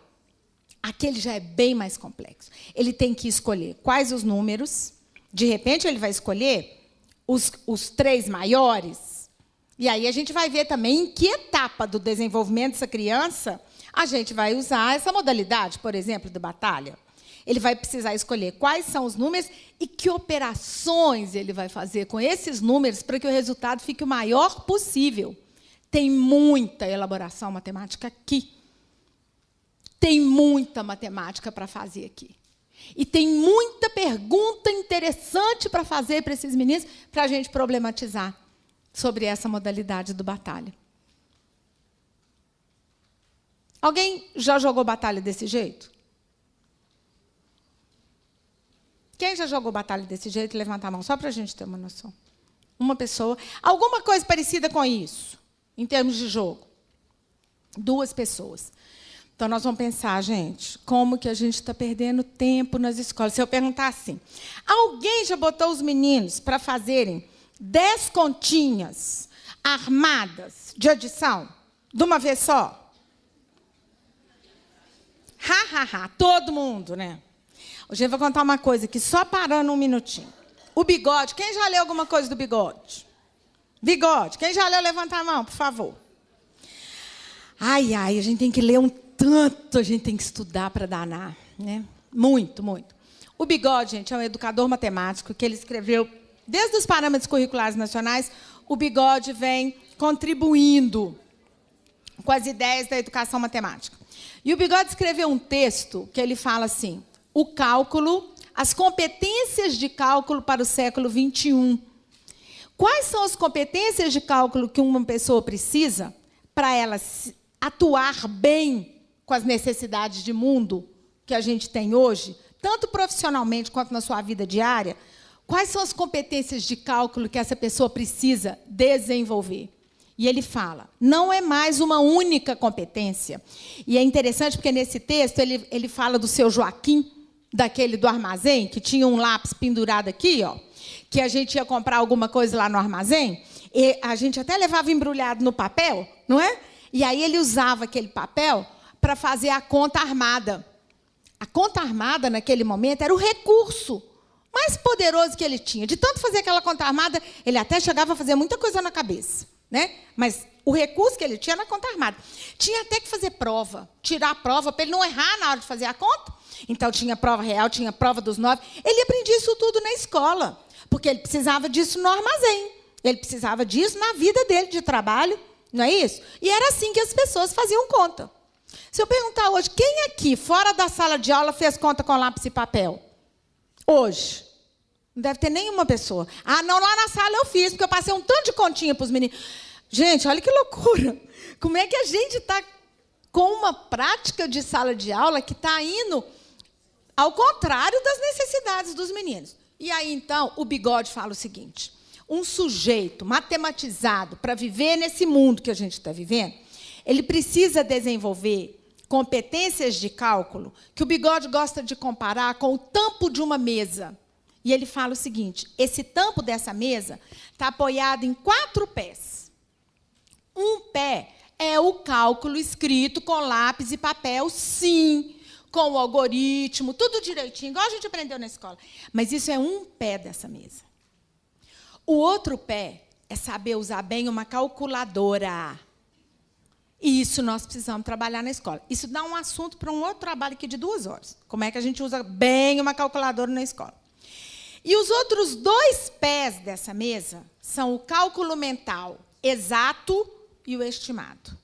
Aquele já é bem mais complexo. Ele tem que escolher quais os números. De repente, ele vai escolher os 3 maiores E aí a gente vai ver também em que etapa do desenvolvimento dessa criança a gente vai usar essa modalidade, por exemplo, de batalha. Ele vai precisar escolher quais são os números e que operações ele vai fazer com esses números para que o resultado fique o maior possível. Tem muita elaboração matemática aqui. Tem muita matemática para fazer aqui. E tem muita pergunta interessante para fazer para esses meninos, para a gente problematizar sobre essa modalidade do batalha. Alguém já jogou batalha desse jeito? Quem já jogou batalha desse jeito, levanta a mão, só para a gente ter uma noção. Uma pessoa. Alguma coisa parecida com isso, em termos de jogo. 2 pessoas. Então, nós vamos pensar, gente, como que a gente está perdendo tempo nas escolas. Se eu perguntar assim, alguém já botou os meninos para fazerem 10 continhas armadas de adição, de uma vez só? Todo mundo, né? Hoje eu vou contar uma coisa aqui, só parando um minutinho. O Bigode, quem já leu alguma coisa do Bigode? Bigode, quem já leu, levanta a mão, por favor. Ai, a gente tem que ler um tanto, a gente tem que estudar para danar, né? Muito, muito. O Bigode, gente, é um educador matemático que ele escreveu, desde os parâmetros curriculares nacionais, o Bigode vem contribuindo com as ideias da educação matemática. E o Bigode escreveu um texto que ele fala assim, o cálculo, as competências de cálculo para o século XXI. Quais são as competências de cálculo que uma pessoa precisa para ela atuar bem com as necessidades de mundo que a gente tem hoje, tanto profissionalmente quanto na sua vida diária? Quais são as competências de cálculo que essa pessoa precisa desenvolver? E ele fala, não é mais uma única competência. E é interessante porque, nesse texto, ele fala do seu Joaquim, daquele do armazém, que tinha um lápis pendurado aqui, ó, que a gente ia comprar alguma coisa lá no armazém, e a gente até levava embrulhado no papel, não é? E aí ele usava aquele papel para fazer a conta armada. A conta armada, naquele momento, era o recurso mais poderoso que ele tinha. De tanto fazer aquela conta armada, ele até chegava a fazer muita coisa na cabeça, né? Mas o recurso que ele tinha era a conta armada. Tinha até que fazer prova, tirar a prova para ele não errar na hora de fazer a conta. Então, tinha prova real, tinha prova dos 9. Ele aprendia isso tudo na escola, porque ele precisava disso no armazém. Ele precisava disso na vida dele de trabalho, não é isso? E era assim que as pessoas faziam conta. Se eu perguntar hoje, quem aqui, fora da sala de aula, fez conta com lápis e papel? Hoje. Não deve ter nenhuma pessoa. Ah, não, lá na sala eu fiz, porque eu passei um tanto de continha para os meninos. Gente, olha que loucura. Como é que a gente está com uma prática de sala de aula que está indo ao contrário das necessidades dos meninos? E aí, então, o Bigode fala o seguinte, um sujeito matematizado para viver nesse mundo que a gente está vivendo, ele precisa desenvolver competências de cálculo que o Bigode gosta de comparar com o tampo de uma mesa. E ele fala o seguinte, esse tampo dessa mesa está apoiado em 4 pés. Um pé é o cálculo escrito com lápis e papel, sim, com o algoritmo, tudo direitinho, igual a gente aprendeu na escola. Mas isso é um pé dessa mesa. O outro pé é saber usar bem uma calculadora. E isso nós precisamos trabalhar na escola. Isso dá um assunto para um outro trabalho aqui de 2 horas. Como é que a gente usa bem uma calculadora na escola. E os outros 2 pés dessa mesa são o cálculo mental exato e o estimado.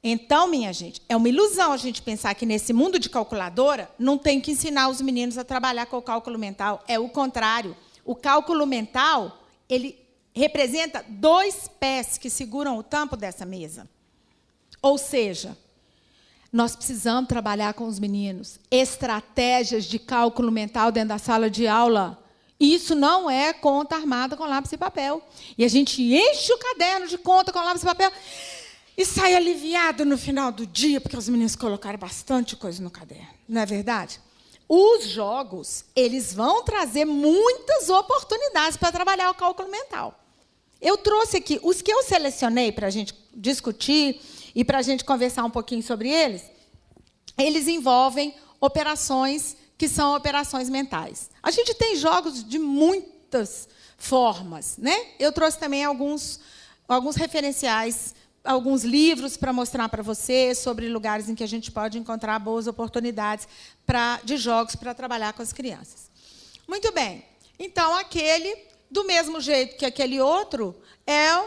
Então, minha gente, é uma ilusão a gente pensar que nesse mundo de calculadora não tem que ensinar os meninos a trabalhar com o cálculo mental. É o contrário. O cálculo mental, ele representa 2 pés que seguram o tampo dessa mesa. Ou seja, nós precisamos trabalhar com os meninos estratégias de cálculo mental dentro da sala de aula. Isso não é conta armada com lápis e papel. E a gente enche o caderno de conta com lápis e papel e sai aliviado no final do dia, porque os meninos colocaram bastante coisa no caderno. Não é verdade? Os jogos, eles vão trazer muitas oportunidades para trabalhar o cálculo mental. Eu trouxe aqui os que eu selecionei para a gente discutir e para a gente conversar um pouquinho sobre eles. Eles envolvem operações que são operações mentais. A gente tem jogos de muitas formas, né? Eu trouxe também alguns referenciais, alguns livros para mostrar para vocês sobre lugares em que a gente pode encontrar boas oportunidades de jogos para trabalhar com as crianças. Muito bem. Então, do mesmo jeito que aquele outro,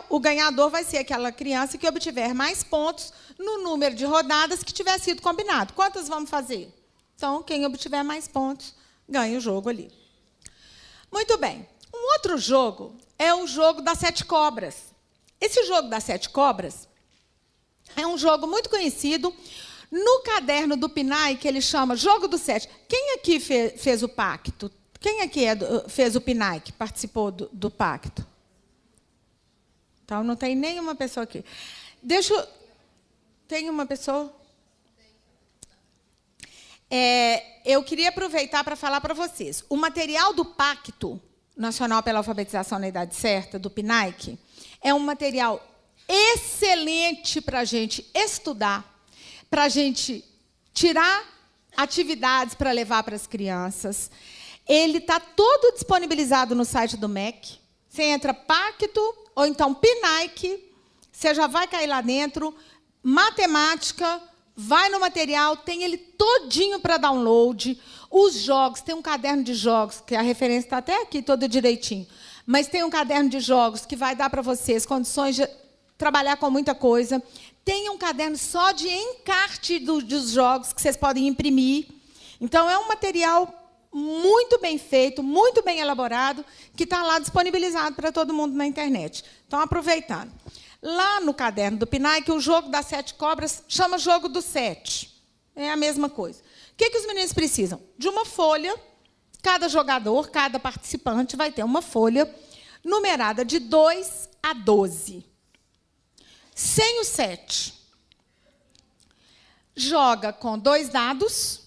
o ganhador vai ser aquela criança que obtiver mais pontos no número de rodadas que tiver sido combinado. Quantas vamos fazer? Então, quem obtiver mais pontos ganha o jogo ali. Muito bem. Um outro jogo é o jogo das 7 cobras. Esse jogo das 7 cobras é um jogo muito conhecido. No caderno do PNAE, que ele chama Jogo do 7. Quem aqui fez o pacto? Quem aqui fez o PNAE, que participou do pacto? Então, não tem nenhuma pessoa aqui. Tem uma pessoa? Eu queria aproveitar para falar para vocês. O material do Pacto Nacional pela Alfabetização na Idade Certa, do PNAE, é um material excelente para a gente estudar, para a gente tirar atividades para levar para as crianças. Ele está todo disponibilizado no site do MEC. Você entra Pacto ou então PNAE, você já vai cair lá dentro. Matemática, vai no material, tem ele todinho para download. Os jogos, tem um caderno de jogos, que a referência está até aqui, todo direitinho. Mas tem um caderno de jogos que vai dar para vocês condições de trabalhar com muita coisa. Tem um caderno só de encarte dos jogos que vocês podem imprimir. Então, é um material muito bem feito, muito bem elaborado, que está lá disponibilizado para todo mundo na internet. Então, aproveitando. Lá no caderno do PNAE, que o jogo das 7 cobras chama Jogo do 7. É a mesma coisa. O que os meninos precisam? De uma folha. Cada jogador, cada participante vai ter uma folha numerada de 2 a 12. Sem o 7. Joga com 2 dados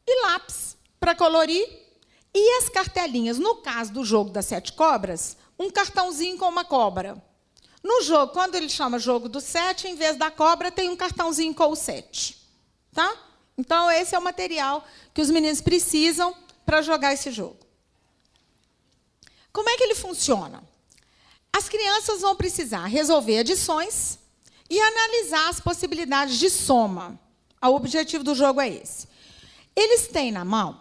e lápis para colorir. E as cartelinhas. No caso do jogo das 7 cobras, um cartãozinho com uma cobra. No jogo, quando ele chama Jogo do 7, em vez da cobra, tem um cartãozinho com o 7. Tá? Então, esse é o material que os meninos precisam para jogar esse jogo. Como é que ele funciona? As crianças vão precisar resolver adições e analisar as possibilidades de soma. O objetivo do jogo é esse. Eles têm na mão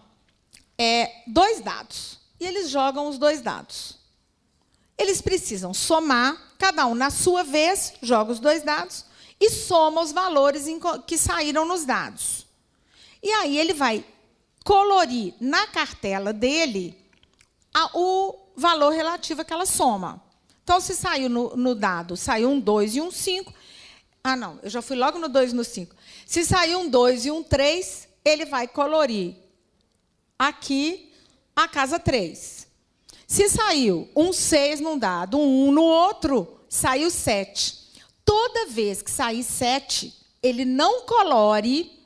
2 dados, e eles jogam os 2 dados. Eles precisam somar, cada um na sua vez, joga os 2 dados e soma os valores que saíram nos dados. E aí ele vai colorir na cartela dele o valor relativo àquela soma. Então, se saiu no dado, saiu um 2 e um 5. Ah, não, eu já fui logo no 2 e no 5. Se saiu um 2 e um 3, ele vai colorir aqui a casa 3. Se saiu um 6 num dado, um 1 no outro, saiu 7. Toda vez que sair 7, ele não colore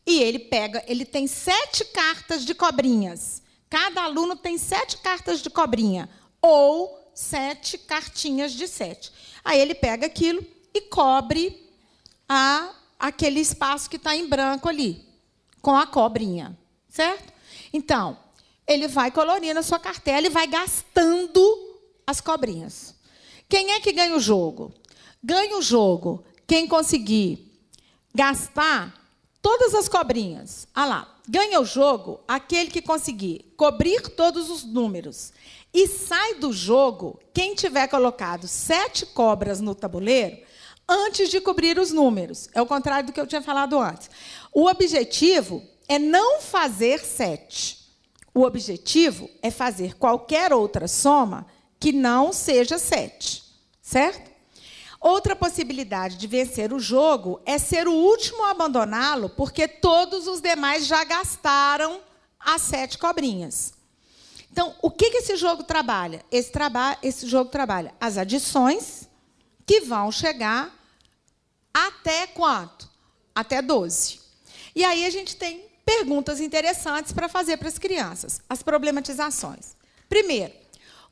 e ele tem 7 cartas de cobrinhas. Cada aluno tem 7 cartas de cobrinha, ou 7 cartinhas de 7. Aí ele pega aquilo e cobre aquele espaço que está em branco ali, com a cobrinha. Certo? Então, ele vai colorindo a sua cartela e vai gastando as cobrinhas. Quem é que ganha o jogo? Ganha o jogo quem conseguir gastar todas as cobrinhas. Ah lá, ganha o jogo aquele que conseguir cobrir todos os números. E sai do jogo quem tiver colocado 7 cobras no tabuleiro antes de cobrir os números. É o contrário do que eu tinha falado antes. O objetivo é não fazer 7. O objetivo é fazer qualquer outra soma que não seja 7. Certo? Outra possibilidade de vencer o jogo é ser o último a abandoná-lo, porque todos os demais já gastaram as 7 cobrinhas. Então, o que esse jogo trabalha? Esse jogo trabalha as adições, que vão chegar até quanto? Até 12. E aí a gente tem perguntas interessantes para fazer para as crianças, as problematizações. Primeiro,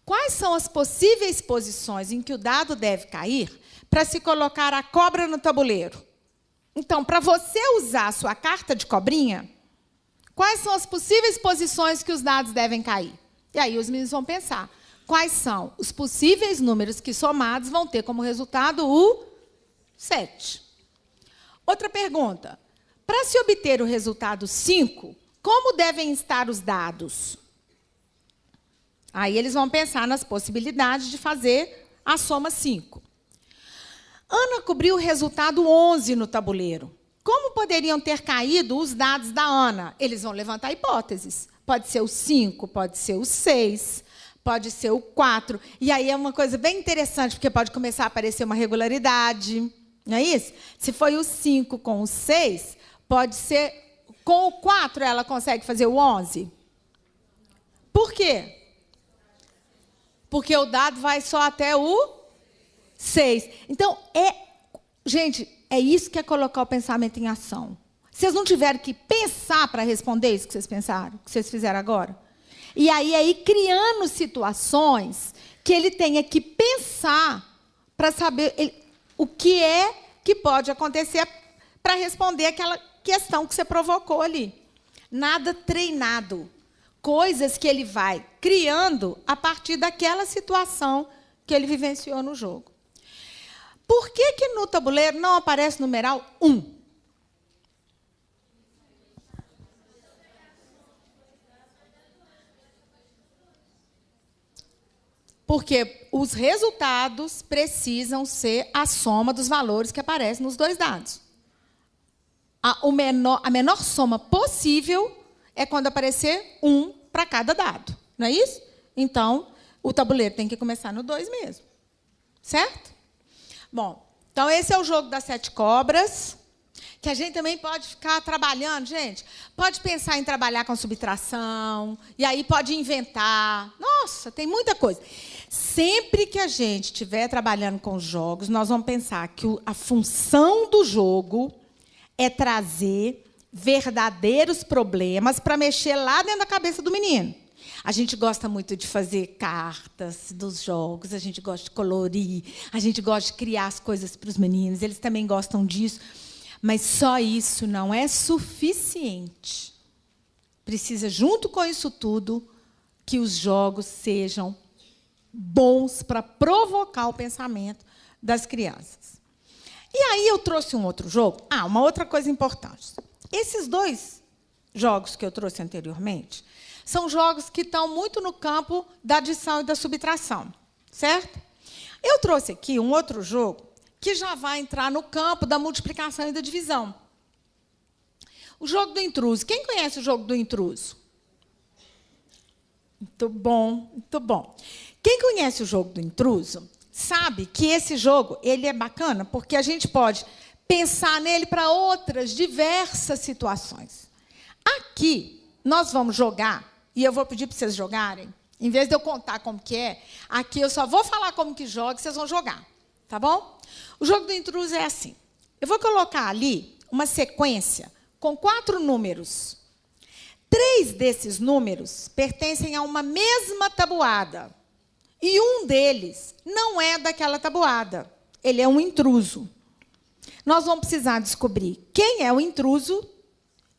quais são as possíveis posições em que o dado deve cair para se colocar a cobra no tabuleiro? Então, para você usar a sua carta de cobrinha, quais são as possíveis posições que os dados devem cair? E aí os meninos vão pensar, quais são os possíveis números que somados vão ter como resultado o 7. Outra pergunta. Para se obter o resultado 5, como devem estar os dados? Aí eles vão pensar nas possibilidades de fazer a soma 5. Ana cobriu o resultado 11 no tabuleiro. Como poderiam ter caído os dados da Ana? Eles vão levantar hipóteses. Pode ser o 5, pode ser o 6, pode ser o 4. E aí é uma coisa bem interessante, porque pode começar a aparecer uma regularidade. Não é isso? Se foi o 5 com o 6, pode ser com o 4 ela consegue fazer o 11. Por quê? Porque o dado vai só até o 6. Então, gente, é isso que é colocar o pensamento em ação. Vocês não tiveram que pensar para responder isso que vocês pensaram, que vocês fizeram agora? E aí criando situações que ele tenha que pensar para saber o que é que pode acontecer para responder aquela questão que você provocou ali. Nada treinado. Coisas que ele vai criando a partir daquela situação que ele vivenciou no jogo. Por que no tabuleiro não aparece o numeral 1? Porque os resultados precisam ser a soma dos valores que aparecem nos dois dados. A menor soma possível é quando aparecer 1 para cada dado. Não é isso? Então, o tabuleiro tem que começar no 2 mesmo. Certo? Bom, então esse é o jogo das 7 cobras, que a gente também pode ficar trabalhando, gente. Pode pensar em trabalhar com subtração, e aí pode inventar. Nossa, tem muita coisa. Sempre que a gente estiver trabalhando com jogos, nós vamos pensar que a função do jogo é trazer verdadeiros problemas para mexer lá dentro da cabeça do menino. A gente gosta muito de fazer cartas dos jogos, a gente gosta de colorir, a gente gosta de criar as coisas para os meninos, eles também gostam disso, mas só isso não é suficiente. Precisa, junto com isso tudo, que os jogos sejam bons para provocar o pensamento das crianças. E aí eu trouxe um outro jogo. Uma outra coisa importante. Esses 2 jogos que eu trouxe anteriormente são jogos que estão muito no campo da adição e da subtração, certo? Eu trouxe aqui um outro jogo que já vai entrar no campo da multiplicação e da divisão. O jogo do intruso. Quem conhece o jogo do intruso? Muito bom, muito bom. Quem conhece o jogo do intruso sabe que esse jogo ele é bacana porque a gente pode pensar nele para outras diversas situações. Aqui, nós vamos jogar, e eu vou pedir para vocês jogarem, em vez de eu contar como que é, aqui eu só vou falar como que joga e vocês vão jogar. Tá bom? O jogo do intruso é assim. Eu vou colocar ali uma sequência com 4 números. 3 desses números pertencem a uma mesma tabuada. E um deles não é daquela tabuada. Ele é um intruso. Nós vamos precisar descobrir quem é o intruso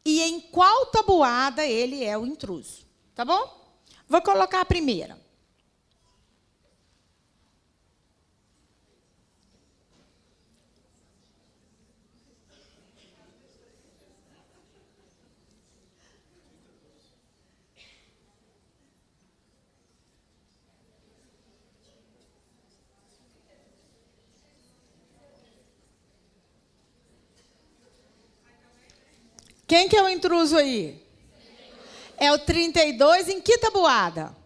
e em qual tabuada ele é o intruso. Tá bom? Vou colocar a primeira. Quem que é o intruso aí? É o 32 em que tabuada?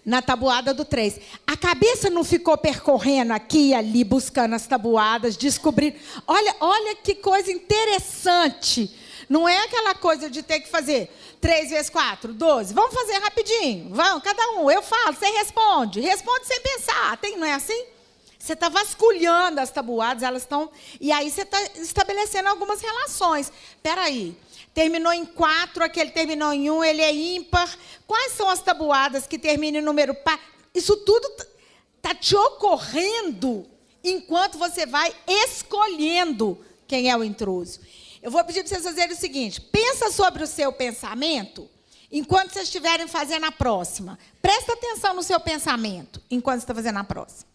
Na tabuada do 3. A cabeça não ficou percorrendo aqui e ali, buscando as tabuadas, descobrindo. Olha que coisa interessante. Não é aquela coisa de ter que fazer 3 vezes 4, 12. Vamos fazer rapidinho. Vamos, cada um. Eu falo, você responde. Responde sem pensar. Não é assim? Você está vasculhando as tabuadas, elas estão... E aí você está estabelecendo algumas relações. Espera aí. Terminou em 4, aquele terminou em 1, ele é ímpar. Quais são as tabuadas que terminam em número par? Isso tudo está te ocorrendo enquanto você vai escolhendo quem é o intruso. Eu vou pedir para vocês fazerem o seguinte. Pensa sobre o seu pensamento enquanto vocês estiverem fazendo a próxima. Presta atenção no seu pensamento, enquanto você está fazendo a próxima.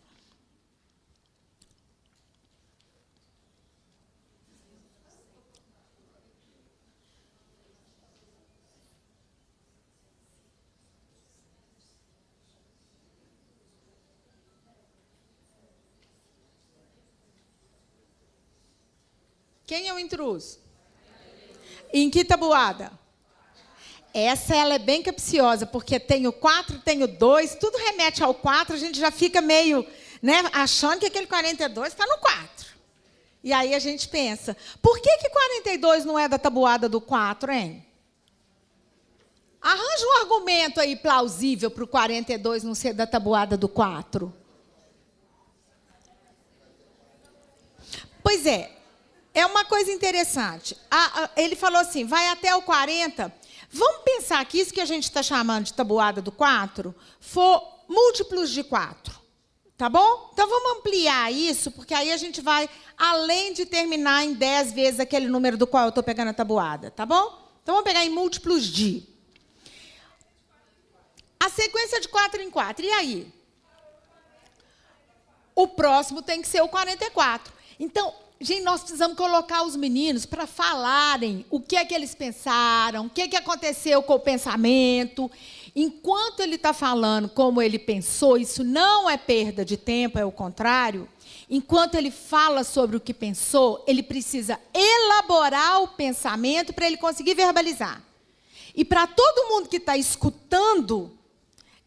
Quem é o intruso? Em que tabuada? Essa ela é bem capciosa, porque tem o 4, tem o 2, tudo remete ao 4, a gente já fica meio, né, achando que aquele 42 está no 4. E aí a gente pensa, por que 42 não é da tabuada do 4, hein? Arranja um argumento aí plausível para o 42 não ser da tabuada do 4. Pois é. É uma coisa interessante. Ele falou assim, vai até o 40. Vamos pensar que isso que a gente está chamando de tabuada do 4 for múltiplos de 4. Tá bom? Então, vamos ampliar isso, porque aí a gente vai, além de terminar em 10 vezes aquele número do qual eu estou pegando a tabuada. Tá bom? Então, vamos pegar em múltiplos de. A sequência de 4 em 4. E aí? O próximo tem que ser o 44. Então, gente, nós precisamos colocar os meninos para falarem o que é que eles pensaram, o que é que aconteceu com o pensamento. Enquanto ele está falando como ele pensou, isso não é perda de tempo, é o contrário. Enquanto ele fala sobre o que pensou, ele precisa elaborar o pensamento para ele conseguir verbalizar. E para todo mundo que está escutando,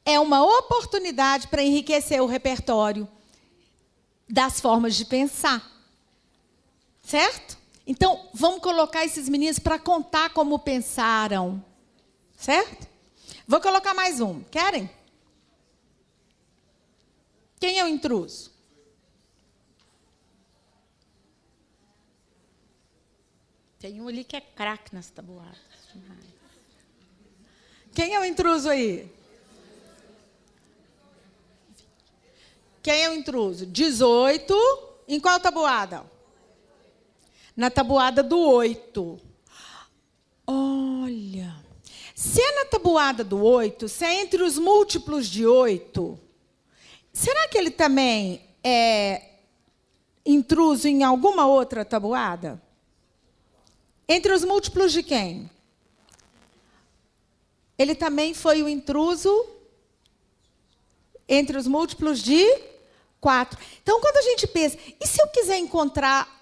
é uma oportunidade para enriquecer o repertório das formas de pensar. Certo? Então, vamos colocar esses meninos para contar como pensaram. Certo? Vou colocar mais um. Querem? Quem é o intruso? Tem um ali que é craque nas tabuadas. Quem é o intruso aí? Quem é o intruso? 18. Em qual tabuada? Na tabuada do 8. Olha. Se é na tabuada do 8, se é entre os múltiplos de 8, será que ele também é intruso em alguma outra tabuada? Entre os múltiplos de quem? Ele também foi o intruso entre os múltiplos de 4. Então, quando a gente pensa, e se eu quiser encontrar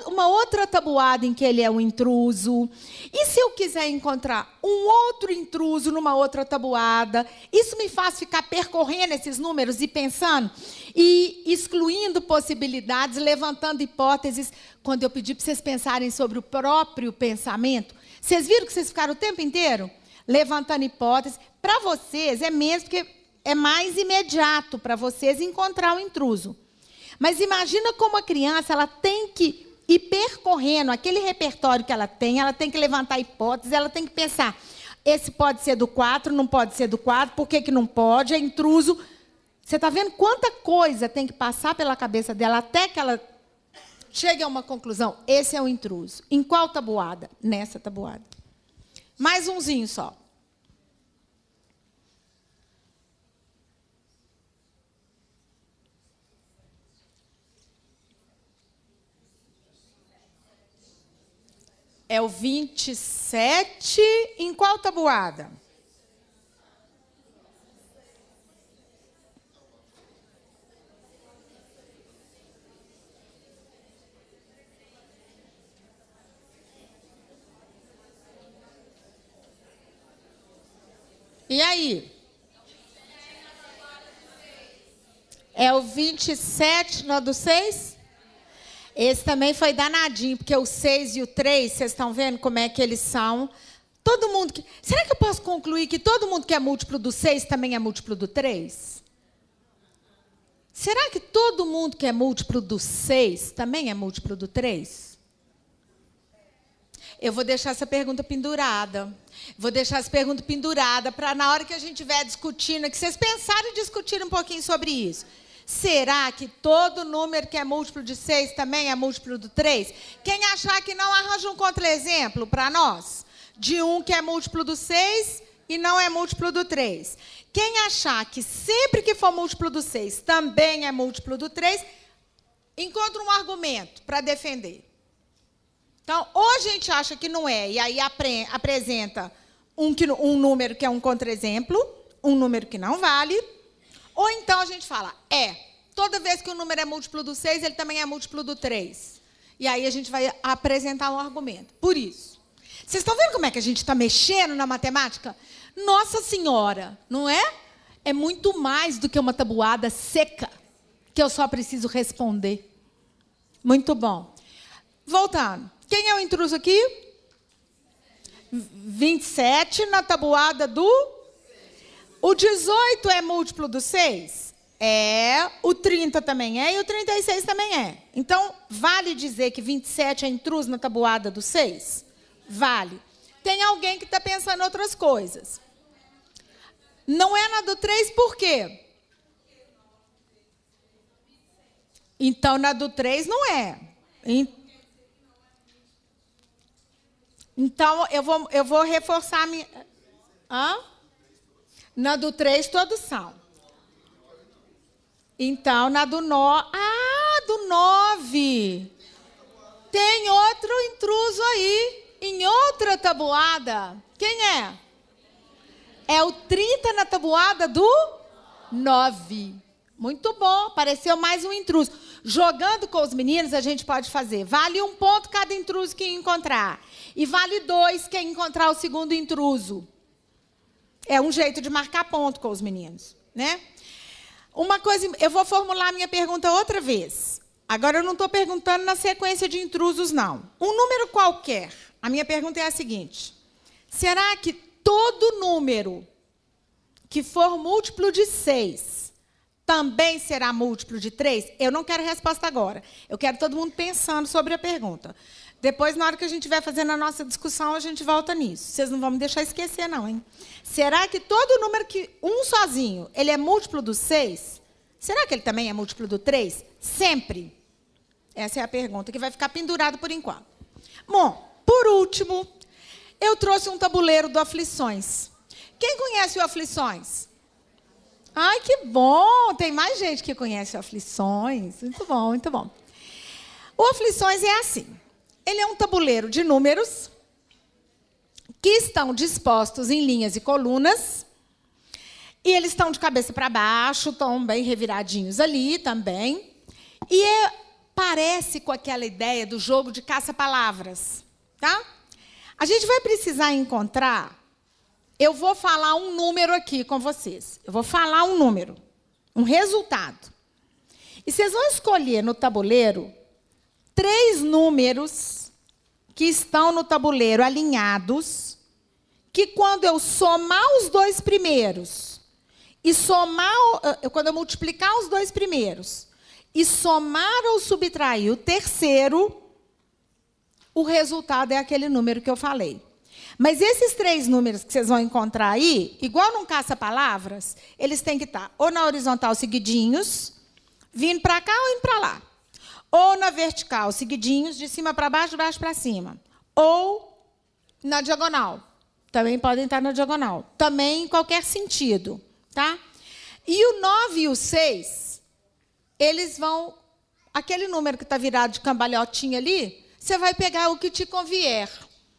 uma outra tabuada em que ele é um intruso? E se eu quiser encontrar um outro intruso numa outra tabuada? Isso me faz ficar percorrendo esses números e pensando, e excluindo possibilidades, levantando hipóteses. Quando eu pedi para vocês pensarem sobre o próprio pensamento, vocês viram que vocês ficaram o tempo inteiro levantando hipóteses? Para vocês, é mesmo porque é mais imediato para vocês encontrar o intruso. Mas imagina como a criança ela tem que ir percorrendo aquele repertório que ela tem que levantar hipóteses, ela tem que pensar, esse pode ser do 4, não pode ser do 4, por que não pode? É intruso. Você está vendo quanta coisa tem que passar pela cabeça dela até que ela chegue a uma conclusão? Esse é o intruso. Em qual tabuada? Nessa tabuada. Mais umzinho só. É o 27. Em qual tabuada? E aí? É o 27 no do 6? Esse também foi danadinho, porque o 6 e o 3, vocês estão vendo como é que eles são? Todo mundo que... Será que eu posso concluir que todo mundo que é múltiplo do 6 também é múltiplo do 3? Será que todo mundo que é múltiplo do 6 também é múltiplo do 3? Eu vou deixar essa pergunta pendurada. Vou deixar essa pergunta pendurada para, na hora que a gente estiver discutindo, que vocês pensarem e discutirem um pouquinho sobre isso. Será que todo número que é múltiplo de 6 também é múltiplo do 3? Quem achar que não, arranja um contra-exemplo para nós. de 1 que é múltiplo do 6 e não é múltiplo do 3. Quem achar que sempre que for múltiplo do 6 também é múltiplo do 3, encontra um argumento para defender. Então, ou a gente acha que não é, e aí apresenta um número que é um contra-exemplo, um número que não vale, ou então a gente fala, toda vez que o número é múltiplo do 6, ele também é múltiplo do 3. E aí a gente vai apresentar um argumento. Por isso. Vocês estão vendo como é que a gente está mexendo na matemática? Nossa Senhora, não é? É muito mais do que uma tabuada seca, que eu só preciso responder. Muito bom. Voltando. Quem é o intruso aqui? 27 na tabuada do... O 18 é múltiplo do 6? O 30 também é e o 36 também é. Então, vale dizer que 27 é intruso na tabuada do 6? Vale. Tem alguém que está pensando em outras coisas. Não é na do 3, por quê? Então, na do 3 não é. Então, eu vou reforçar a minha... Na do 3, todos são. Então, na do 9... do 9. Tem outro intruso aí, em outra tabuada. Quem é? É o 30 na tabuada do 9. Muito bom, apareceu mais um intruso. Jogando com os meninos, a gente pode fazer. Vale 1 ponto cada intruso que encontrar. E vale 2 quem encontrar o segundo intruso. É um jeito de marcar ponto com os meninos, né? Uma coisa, eu vou formular a minha pergunta outra vez. Agora, eu não estou perguntando na sequência de intrusos, não. Um número qualquer. A minha pergunta é a seguinte. Será que todo número que for múltiplo de 6 também será múltiplo de 3? Eu não quero resposta agora. Eu quero todo mundo pensando sobre a pergunta. Depois, na hora que a gente estiver fazendo a nossa discussão, a gente volta nisso. Vocês não vão me deixar esquecer, não, hein? Será que todo número que um sozinho, ele é múltiplo do 6? Será que ele também é múltiplo do 3? Sempre. Essa é a pergunta que vai ficar pendurada por enquanto. Bom, por último, eu trouxe um tabuleiro do Aflições. Quem conhece o Aflições? Ai, que bom! Tem mais gente que conhece o Aflições. Muito bom, muito bom. O Aflições é assim. Ele é um tabuleiro de números que estão dispostos em linhas e colunas. E eles estão de cabeça para baixo, estão bem reviradinhos ali também. E parece com aquela ideia do jogo de caça-palavras. Tá? A gente vai precisar encontrar... Eu vou falar um número aqui com vocês. Eu vou falar um número, um resultado. E vocês vão escolher no tabuleiro 3 números que estão no tabuleiro alinhados, que quando eu somar os 2 primeiros, e quando eu multiplicar os 2 primeiros, e somar ou subtrair o terceiro, o resultado é aquele número que eu falei. Mas esses 3 números que vocês vão encontrar aí, igual num caça-palavras, eles têm que estar ou na horizontal seguidinhos, vindo para cá ou indo para lá. Ou na vertical, seguidinhos, de cima para baixo, de baixo para cima. Ou na diagonal. Também podem estar na diagonal. Também em qualquer sentido. Tá? E o 9 e o 6, eles vão... Aquele número que está virado de cambalhotinha ali, você vai pegar o que te convier.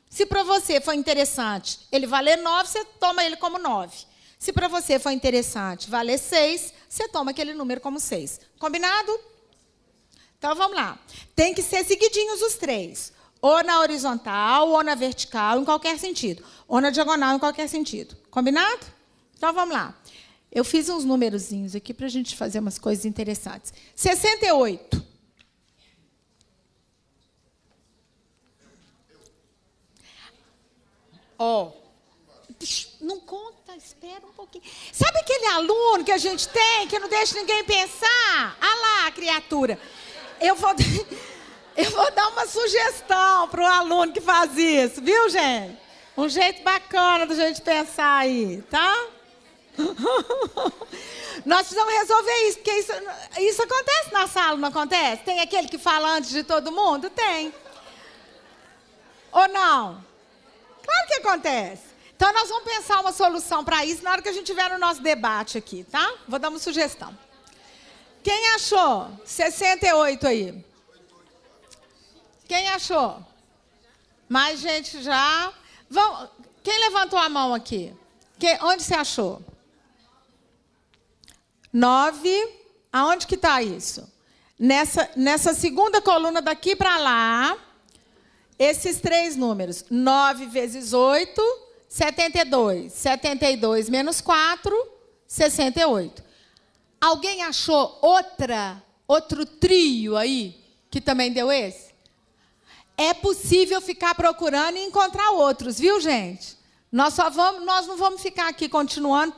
Se para você for interessante ele valer 9, você toma ele como 9. Se para você for interessante valer 6, você toma aquele número como 6. Combinado? Então, vamos lá. Tem que ser seguidinhos os 3. Ou na horizontal, ou na vertical, em qualquer sentido. Ou na diagonal, em qualquer sentido. Combinado? Então, vamos lá. Eu fiz uns numerozinhos aqui para a gente fazer umas coisas interessantes. 68. Não conta, espera um pouquinho. Sabe aquele aluno que a gente tem, que não deixa ninguém pensar? Ah lá, criatura. Eu vou dar uma sugestão para o aluno que faz isso, viu, gente? Um jeito bacana da gente pensar aí, tá? Nós precisamos resolver isso, porque isso acontece na sala, não acontece? Tem aquele que fala antes de todo mundo? Tem. Ou não? Claro que acontece. Então, nós vamos pensar uma solução para isso na hora que a gente tiver no nosso debate aqui, tá? Vou dar uma sugestão. Quem achou 68 aí? Quem achou? Mais gente já. Quem levantou a mão aqui? Onde você achou? 9. Aonde que está isso? Nessa segunda coluna daqui para lá, esses 3 números. 9 vezes 8, 72. 72 menos 4, 68. Alguém achou outro trio aí que também deu esse? É possível ficar procurando e encontrar outros, viu, gente? Nós não vamos ficar aqui continuando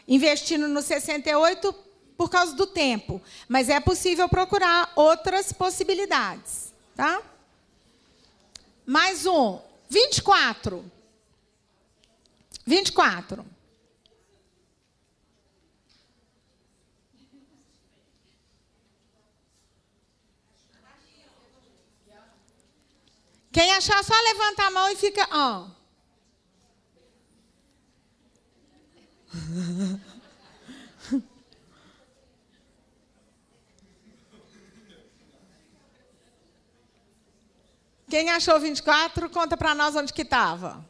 investindo no 68 por causa do tempo, mas é possível procurar outras possibilidades, tá? Mais um, 24. 24. Quem achar, só levanta a mão e fica... Quem achou 24, conta para nós onde que estava.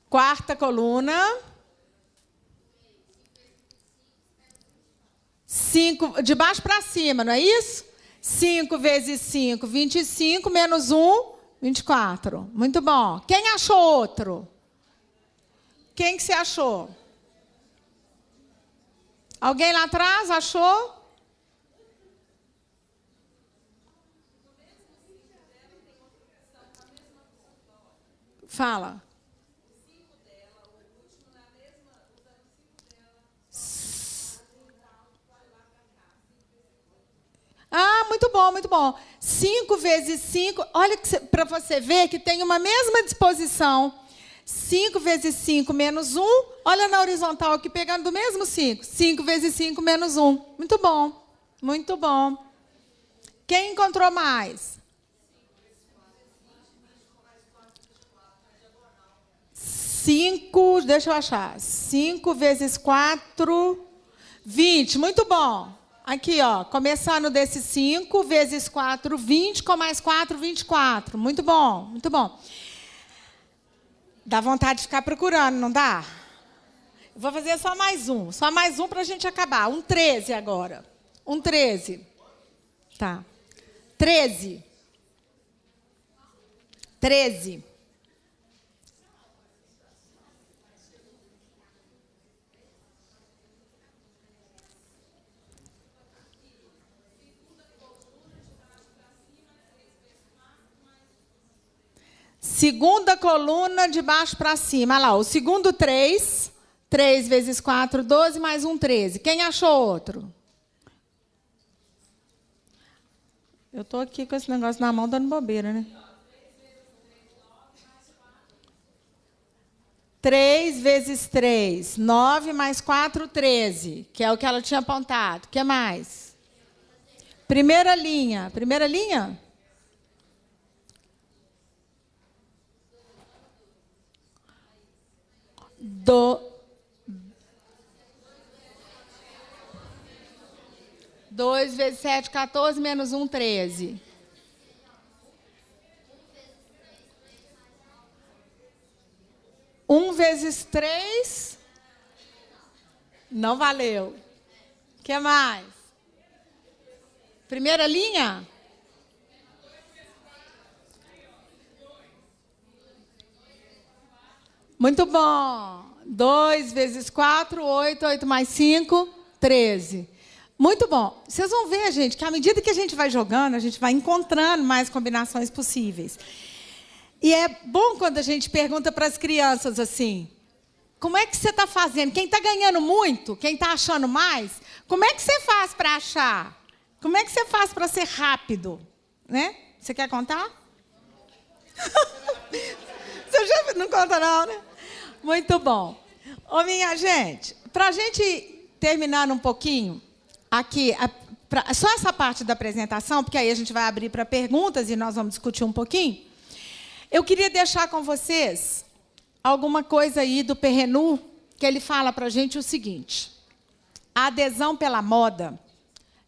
Quarta coluna. 5, de baixo para cima, não é isso? 5 vezes 5, 25, menos 1, 24. Muito bom. Quem achou outro? Quem que você achou? Alguém lá atrás achou? Fala. Ah, muito bom, muito bom. 5 vezes 5, olha para você ver que tem uma mesma disposição. 5 vezes 5 menos 1, olha na horizontal aqui, pegando do mesmo 5. 5 vezes 5 menos 1. Muito bom, muito bom. Quem encontrou mais? 5, deixa eu achar. 5 vezes 4, 20. Muito bom. Aqui, ó, começando desse 5 vezes 4, 20, com mais 4, 24. Muito bom, muito bom. Dá vontade de ficar procurando, não dá? Vou fazer só mais um para a gente acabar. Um 13 agora. Um 13. Tá. 13. 13. Segunda coluna de baixo para cima. Olha lá, o segundo 3. 3 vezes 4, 12, mais um 13. Quem achou outro? Eu estou aqui com esse negócio na mão dando bobeira, né? 3 vezes 3, 9 mais 4, 13, que é o que ela tinha apontado. O que mais? Primeira linha. Primeira linha? Dois vezes 7, 14, menos 1, 13. Um vezes 3, não valeu. O que mais? Primeira linha? Muito bom. 2 vezes 4, 8. 8 mais 5, 13. Muito bom. Vocês vão ver, gente, que à medida que a gente vai jogando, a gente vai encontrando mais combinações possíveis. E é bom quando a gente pergunta para as crianças assim, como é que você está fazendo? Quem está ganhando muito, quem está achando mais, como é que você faz para achar? Como é que você faz para ser rápido? Né? Você quer contar? Você já não conta não, né? Muito bom. Ô, minha gente, para a gente terminar um pouquinho, aqui, só essa parte da apresentação, porque aí a gente vai abrir para perguntas e nós vamos discutir um pouquinho. Eu queria deixar com vocês alguma coisa aí do Perrenu, que ele fala para a gente o seguinte: a adesão pela moda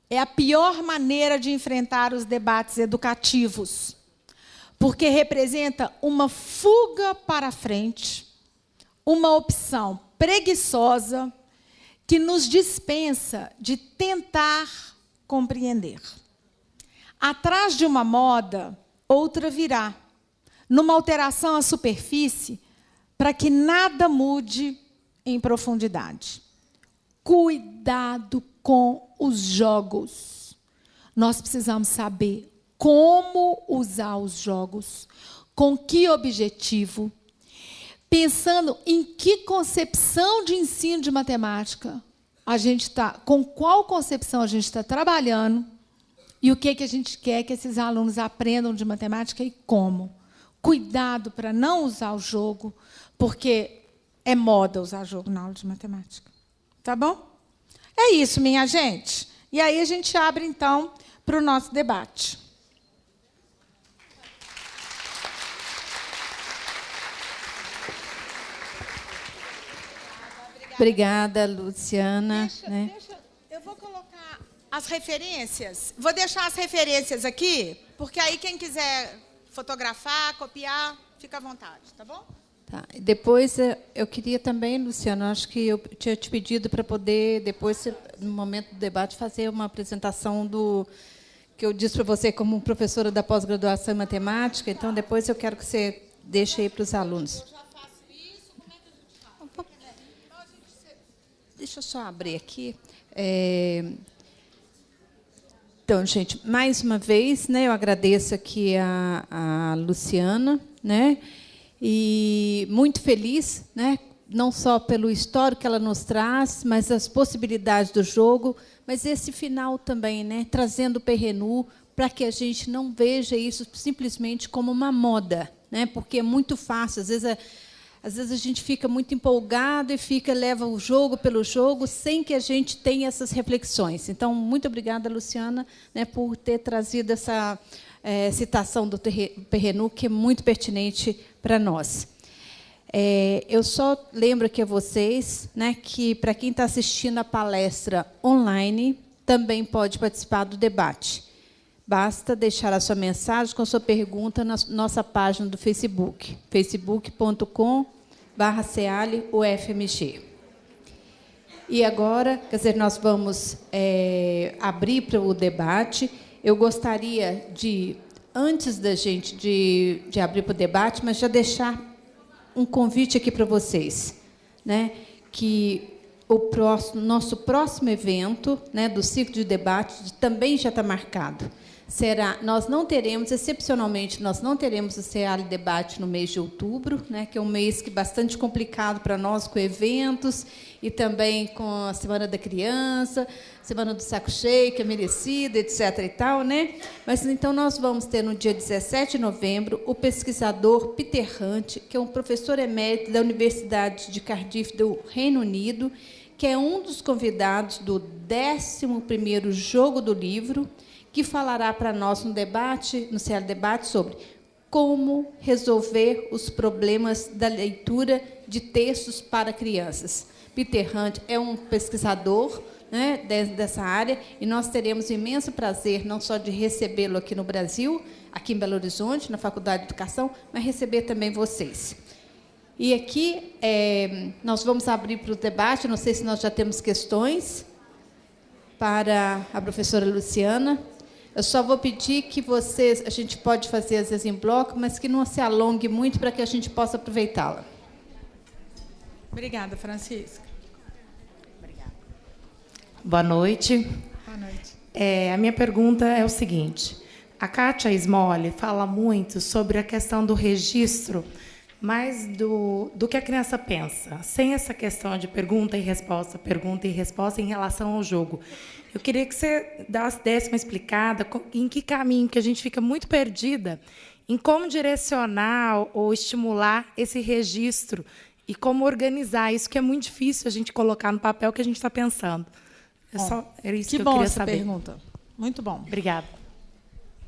é a pior maneira de enfrentar os debates educativos, porque representa uma fuga para frente, uma opção preguiçosa que nos dispensa de tentar compreender. Atrás de uma moda, outra virá, numa alteração à superfície, para que nada mude em profundidade. Cuidado com os jogos. Nós precisamos saber como usar os jogos, com que objetivo, pensando em que concepção de ensino de matemática a gente está, com qual concepção a gente está trabalhando e o que a gente quer que esses alunos aprendam de matemática e como. Cuidado para não usar o jogo, porque é moda usar jogo na aula de matemática. Tá bom? É isso, minha gente. E aí a gente abre, então, para o nosso debate. Obrigada, Luciana. Eu vou colocar as referências. Vou deixar as referências aqui, porque aí quem quiser fotografar, copiar, fica à vontade, tá bom? Tá. Depois, eu queria também, Luciana, acho que eu tinha te pedido para poder, depois, no momento do debate, fazer uma apresentação do que eu disse para você como professora da pós-graduação em matemática. Então, depois eu quero que você deixe aí para os alunos. Eu já faço isso. Como é que a gente faz? Deixa eu só abrir aqui. Então, gente, mais uma vez, né, eu agradeço aqui a Luciana, né, e muito feliz, né, não só pelo histórico que ela nos traz, mas as possibilidades do jogo, mas esse final também, né, trazendo o Perrenu para que a gente não veja isso simplesmente como uma moda, né, porque é muito fácil, às vezes a gente fica muito empolgado e leva o jogo pelo jogo sem que a gente tenha essas reflexões. Então, muito obrigada, Luciana, né, por ter trazido essa citação do Perrenu, que é muito pertinente para nós. Eu só lembro aqui a vocês, né, que, para quem está assistindo a palestra online, também pode participar do debate. Basta deixar a sua mensagem com a sua pergunta na nossa página do Facebook, facebook.com/cealeufmg. E agora, quer dizer, nós vamos abrir para o debate. Eu gostaria de, antes da gente de abrir para o debate, mas já deixar um convite aqui para vocês, né, que nosso próximo evento, né, do ciclo de debate também já está marcado. Nós não teremos, excepcionalmente, nós não teremos o CEALE Debate no mês de outubro, né, que é um mês bastante complicado para nós, com eventos e também com a Semana da Criança, Semana do Saco Cheio, que é merecida, etc. e tal, né? Mas, então, nós vamos ter, no dia 17 de novembro, o pesquisador Peter Hunt, que é um professor emérito da Universidade de Cardiff, do Reino Unido, que é um dos convidados do 11º Jogo do Livro, que falará para nós no debate, no CEALE Debate, sobre como resolver os problemas da leitura de textos para crianças. Peter Hunt é um pesquisador, né, dessa área, e nós teremos o imenso prazer, não só de recebê-lo aqui no Brasil, aqui em Belo Horizonte, na Faculdade de Educação, mas receber também vocês. E aqui nós vamos abrir para o debate, não sei se nós já temos questões para a professora Luciana. Eu só vou pedir que a gente pode fazer, às vezes, em bloco, mas que não se alongue muito para que a gente possa aproveitá-la. Obrigada, Francisca. Obrigada. Boa noite. Boa noite. A minha pergunta é o seguinte: a Kátia Smolli fala muito sobre a questão do registro, mais do que a criança pensa, sem essa questão de pergunta e resposta em relação ao jogo. Eu queria que você desse uma explicada em que caminho, que a gente fica muito perdida em como direcionar ou estimular esse registro e como organizar isso, que é muito difícil a gente colocar no papel o que a gente está pensando. Era isso que eu queria saber. Que bom essa pergunta. Muito bom. Obrigada.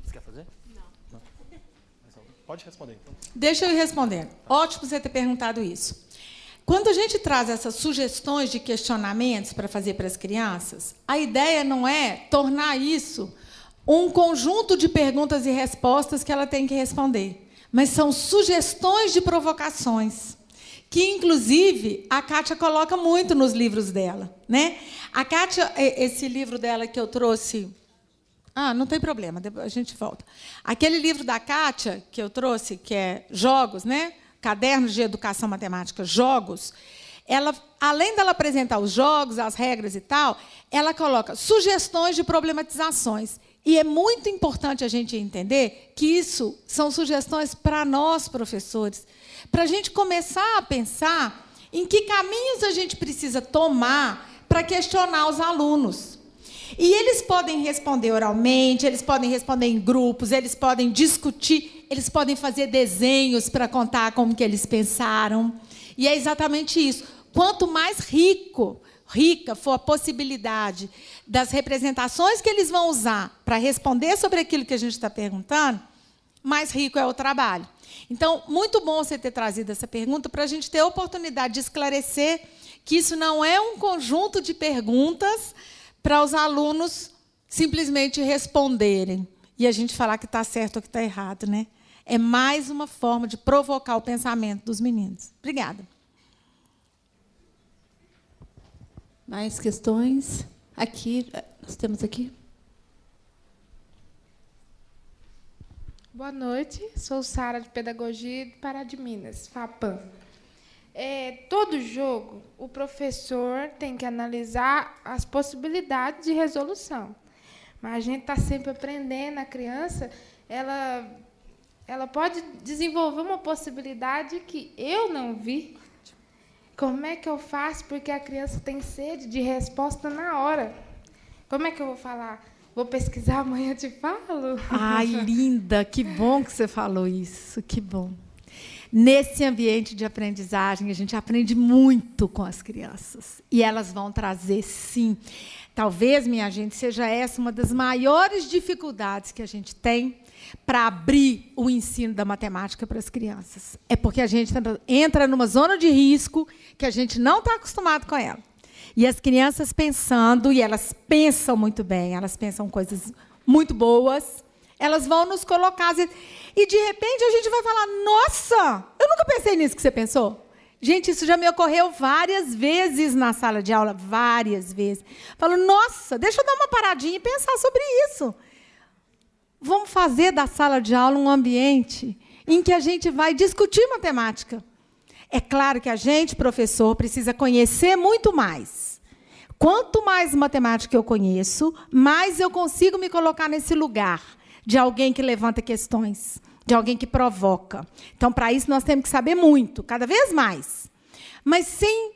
Você quer fazer? Não. Pode responder, então. Deixa eu ir respondendo. Ótimo você ter perguntado isso. Quando a gente traz essas sugestões de questionamentos para fazer para as crianças, a ideia não é tornar isso um conjunto de perguntas e respostas que ela tem que responder, mas são sugestões de provocações, que, inclusive, a Kátia coloca muito nos livros dela, né? A Kátia, esse livro dela que eu trouxe... não tem problema, a gente volta. Aquele livro da Kátia que eu trouxe, que é Jogos, né? Cadernos de Educação Matemática, Jogos, ela, além dela apresentar os jogos, as regras e tal, ela coloca sugestões de problematizações. E é muito importante a gente entender que isso são sugestões para nós, professores, para a gente começar a pensar em que caminhos a gente precisa tomar para questionar os alunos. E eles podem responder oralmente, eles podem responder em grupos, eles podem discutir, eles podem fazer desenhos para contar como que eles pensaram. E é exatamente isso. Quanto mais rica for a possibilidade das representações que eles vão usar para responder sobre aquilo que a gente está perguntando, mais rico é o trabalho. Então, muito bom você ter trazido essa pergunta para a gente ter a oportunidade de esclarecer que isso não é um conjunto de perguntas para os alunos simplesmente responderem e a gente falar que está certo ou que está errado, né? É mais uma forma de provocar o pensamento dos meninos. Obrigada. Mais questões? Aqui, nós temos aqui. Boa noite, sou Sara de Pedagogia do Pará de Minas, FAPAM. Todo jogo, o professor tem que analisar as possibilidades de resolução. Mas a gente está sempre aprendendo, a criança, ela pode desenvolver uma possibilidade que eu não vi. Como é que eu faço? Porque a criança tem sede de resposta na hora. Como é que eu vou falar? Vou pesquisar, amanhã eu te falo? Ai, linda, que bom que você falou isso, que bom. Nesse ambiente de aprendizagem, a gente aprende muito com as crianças. E elas vão trazer, sim. Talvez, minha gente, seja essa uma das maiores dificuldades que a gente tem para abrir o ensino da matemática para as crianças. É porque a gente entra numa zona de risco que a gente não está acostumado com ela. E as crianças pensando, e elas pensam muito bem, elas pensam coisas muito boas, elas vão nos colocar... E, de repente, a gente vai falar, nossa, eu nunca pensei nisso que você pensou. Gente, isso já me ocorreu várias vezes na sala de aula, várias vezes. Falo, nossa, deixa eu dar uma paradinha e pensar sobre isso. Vamos fazer da sala de aula um ambiente em que a gente vai discutir matemática. É claro que a gente, professor, precisa conhecer muito mais. Quanto mais matemática eu conheço, mais eu consigo me colocar nesse lugar de alguém que levanta questões, de alguém que provoca. Então, para isso, nós temos que saber muito, cada vez mais. Mas sem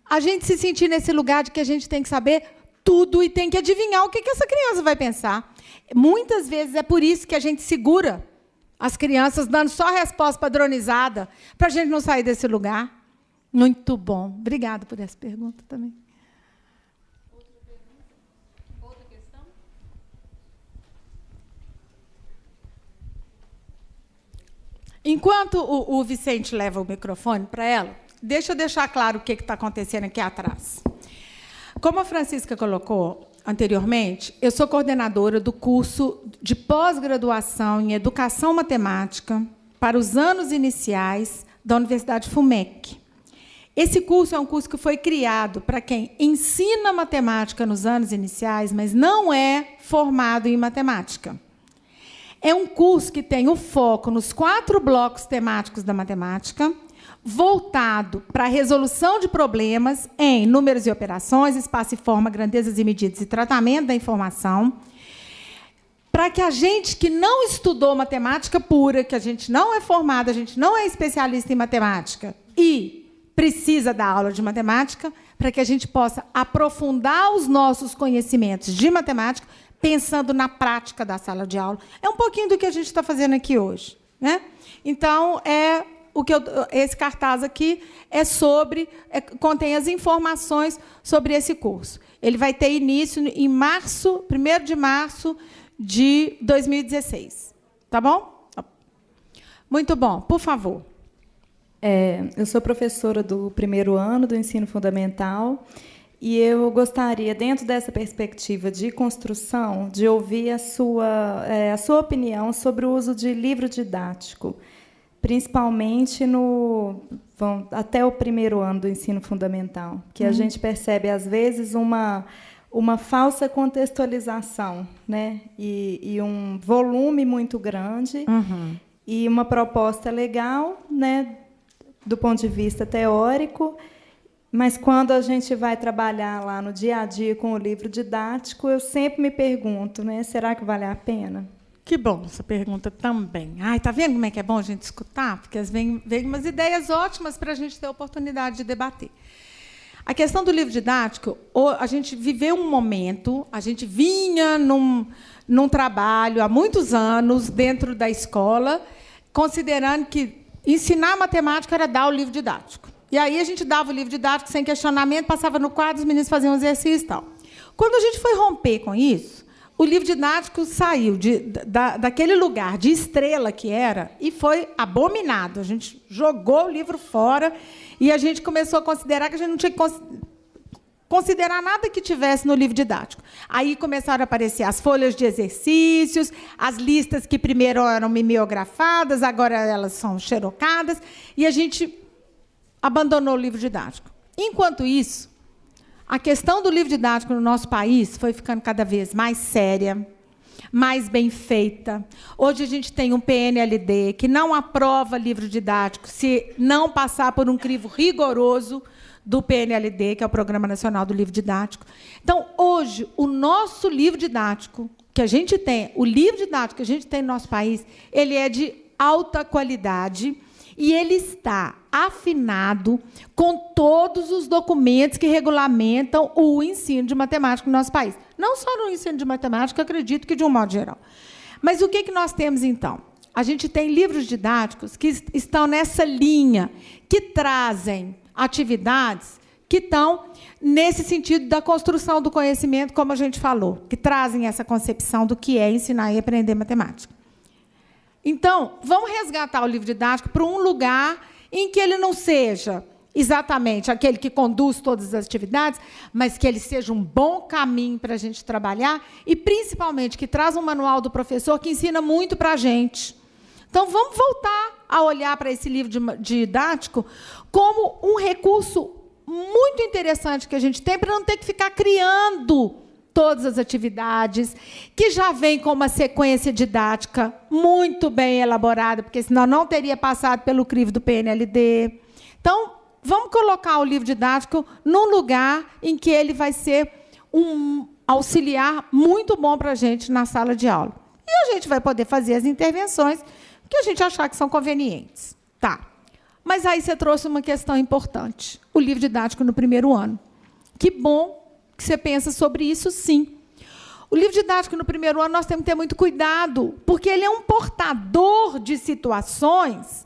a gente se sentir nesse lugar de que a gente tem que saber tudo e tem que adivinhar o que essa criança vai pensar. Muitas vezes é por isso que a gente segura as crianças, dando só resposta padronizada, para a gente não sair desse lugar. Muito bom. Obrigada por essa pergunta também. Outra questão? Enquanto o Vicente leva o microfone para ela, deixa eu deixar claro o que está acontecendo aqui atrás. Como a Francisca colocou anteriormente, eu sou coordenadora do curso de pós-graduação em Educação Matemática para os anos iniciais da Universidade FUMEC. Esse curso é um curso que foi criado para quem ensina matemática nos anos iniciais, mas não é formado em matemática. É um curso que tem o foco nos 4 blocos temáticos da matemática, voltado para a resolução de problemas em números e operações, espaço e forma, grandezas e medidas e tratamento da informação, para que a gente que não estudou matemática pura, que a gente não é formado, a gente não é especialista em matemática e precisa da aula de matemática, para que a gente possa aprofundar os nossos conhecimentos de matemática, pensando na prática da sala de aula. É um pouquinho do que a gente está fazendo aqui hoje, né? Então, esse cartaz aqui contém as informações sobre esse curso. Ele vai ter início em 1º de março de 2016. Tá bom? Muito bom. Por favor. Eu sou professora do 1º ano do ensino fundamental e eu gostaria, dentro dessa perspectiva de construção, de ouvir a sua opinião sobre o uso de livro didático, principalmente até o 1º ano do ensino fundamental, que a gente percebe, às vezes, uma falsa contextualização, né? E um volume muito grande, e uma proposta legal, né, do ponto de vista teórico, mas, quando a gente vai trabalhar lá no dia a dia com o livro didático, eu sempre me pergunto, né, será que vale a pena? Que bom essa pergunta também. Ai, tá vendo como é que é bom a gente escutar? Porque vem umas ideias ótimas para a gente ter a oportunidade de debater. A questão do livro didático, a gente viveu um momento, a gente vinha num trabalho há muitos anos dentro da escola, considerando que ensinar matemática era dar o livro didático. E aí a gente dava o livro didático sem questionamento, passava no quadro, os meninos faziam exercício e tal. Quando a gente foi romper com isso, o livro didático saiu daquele lugar de estrela que era e foi abominado. A gente jogou o livro fora e a gente começou a considerar que a gente não tinha que considerar nada que tivesse no livro didático. Aí começaram a aparecer as folhas de exercícios, as listas que primeiro eram mimeografadas, agora elas são xerocadas, e a gente abandonou o livro didático. Enquanto isso, a questão do livro didático no nosso país foi ficando cada vez mais séria, mais bem feita. Hoje a gente tem um PNLD que não aprova livro didático se não passar por um crivo rigoroso do PNLD, que é o Programa Nacional do Livro Didático. Então, hoje, o nosso livro didático que a gente tem, o livro didático que a gente tem no nosso país, ele é de alta qualidade e ele está afinado com todos os documentos que regulamentam o ensino de matemática no nosso país. Não só no ensino de matemática, acredito que de um modo geral. Mas o que nós temos, então? A gente tem livros didáticos que estão nessa linha, que trazem atividades que estão nesse sentido da construção do conhecimento, como a gente falou, que trazem essa concepção do que é ensinar e aprender matemática. Então, vamos resgatar o livro didático para um lugar em que ele não seja exatamente aquele que conduz todas as atividades, mas que ele seja um bom caminho para a gente trabalhar e, principalmente, que traz um manual do professor que ensina muito para a gente. Então, vamos voltar a olhar para esse livro didático como um recurso muito interessante que a gente tem para não ter que ficar criando todas as atividades, que já vem com uma sequência didática muito bem elaborada, porque senão não teria passado pelo crivo do PNLD. Então, vamos colocar o livro didático num lugar em que ele vai ser um auxiliar muito bom para a gente na sala de aula. E a gente vai poder fazer as intervenções que a gente achar que são convenientes. Tá. Mas aí você trouxe uma questão importante, o livro didático no primeiro ano. Que bom que você pensa sobre isso, sim. O livro didático no primeiro ano nós temos que ter muito cuidado, porque ele é um portador de situações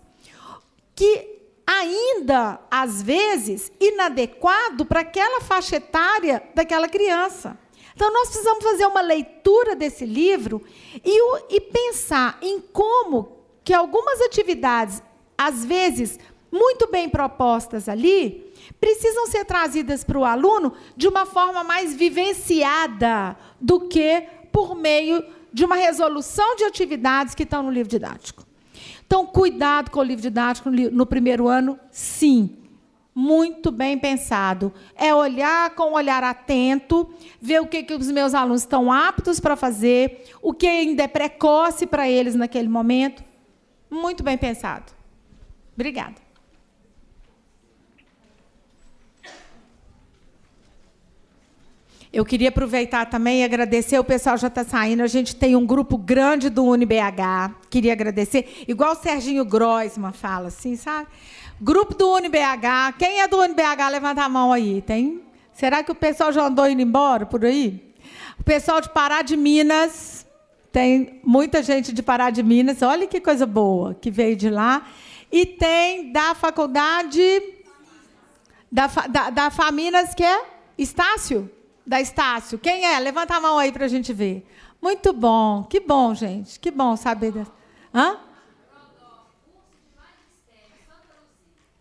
que ainda, às vezes, inadequado para aquela faixa etária daquela criança. Então, nós precisamos fazer uma leitura desse livro e pensar em como que algumas atividades, às vezes, muito bem propostas ali, precisam ser trazidas para o aluno de uma forma mais vivenciada do que por meio de uma resolução de atividades que estão no livro didático. Então, cuidado com o livro didático no primeiro ano, sim. Muito bem pensado. É olhar com um olhar atento, ver o que os meus alunos estão aptos para fazer, o que ainda é precoce para eles naquele momento. Muito bem pensado. Obrigada. Eu queria aproveitar também e agradecer, o pessoal já está saindo, a gente tem um grupo grande do UniBH, queria agradecer, igual o Serginho Groisman fala, assim, sabe? Grupo do UniBH, quem é do UniBH, levanta a mão aí, tem? Será que o pessoal já andou indo embora por aí? O pessoal de Pará de Minas, tem muita gente de Pará de Minas, olha que coisa boa que veio de lá. E tem da faculdade da Faminas, que é Estácio? Da Estácio. Quem é? Levanta a mão aí para a gente ver. Muito bom. Que bom, gente. Que bom saber dessa. Hã?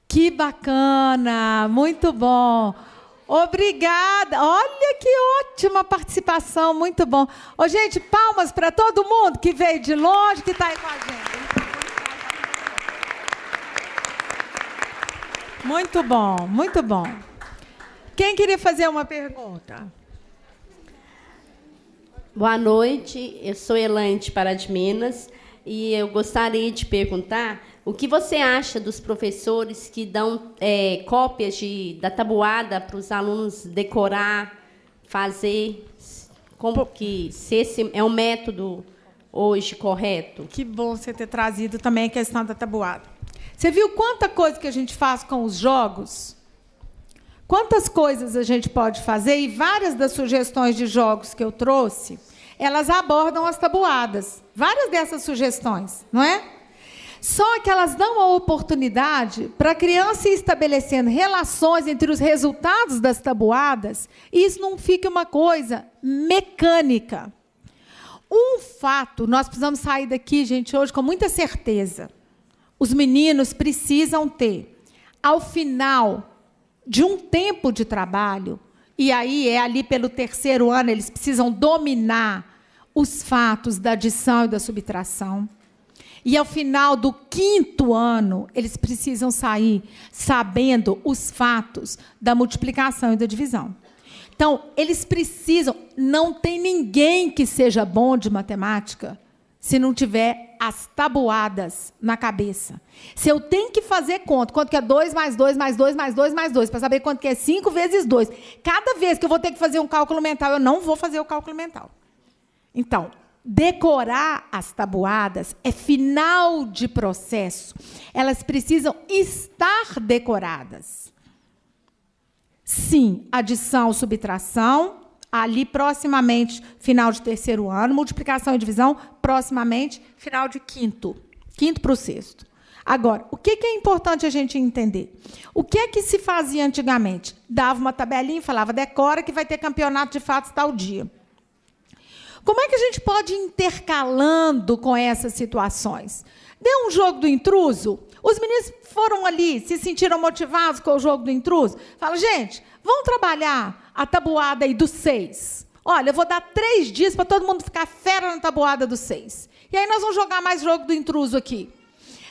Que bacana. Muito bom. Obrigada. Olha que ótima participação. Muito bom. Ô, gente, palmas para todo mundo que veio de longe, que está aí com a gente. Muito bom, muito bom. Quem queria fazer uma pergunta? Boa noite, eu sou Elaine de Pará de Minas e eu gostaria de perguntar o que você acha dos professores que dão cópias da tabuada para os alunos decorar, fazer, como que se esse é um método hoje correto? Que bom você ter trazido também a questão da tabuada. Você viu quanta coisa que a gente faz com os jogos? Quantas coisas a gente pode fazer? E várias das sugestões de jogos que eu trouxe, elas abordam as tabuadas. Várias dessas sugestões, não é? Só que elas dão a oportunidade para a criança ir estabelecendo relações entre os resultados das tabuadas, e isso não fica uma coisa mecânica. Um fato, nós precisamos sair daqui, gente, hoje com muita certeza. Os meninos precisam ter, ao final de um tempo de trabalho, e aí é ali pelo 3º ano, eles precisam dominar os fatos da adição e da subtração. E ao final do 5º ano, eles precisam sair sabendo os fatos da multiplicação e da divisão. Então, eles precisam... Não tem ninguém que seja bom de matemática se não tiver as tabuadas na cabeça. Se eu tenho que fazer conta, quanto que é 2 mais 2 mais 2 mais 2 mais 2, para saber quanto que é 5 vezes 2. Cada vez que eu vou ter que fazer um cálculo mental, eu não vou fazer o cálculo mental. Então, decorar as tabuadas é final de processo. Elas precisam estar decoradas. Sim, adição, subtração, ali proximamente, final de 3º ano, multiplicação e divisão, proximamente, final de 5º para o 6º. Agora, o que é importante a gente entender? O que é que se fazia antigamente? Dava uma tabelinha e falava, decora que vai ter campeonato de fatos tal dia. Como é que a gente pode ir intercalando com essas situações? Deu um jogo do intruso, os meninos foram ali, se sentiram motivados com o jogo do intruso. Fala, gente, vamos trabalhar a tabuada aí do 6. Olha, eu vou dar 3 dias para todo mundo ficar fera na tabuada do 6. E aí nós vamos jogar mais jogo do intruso aqui.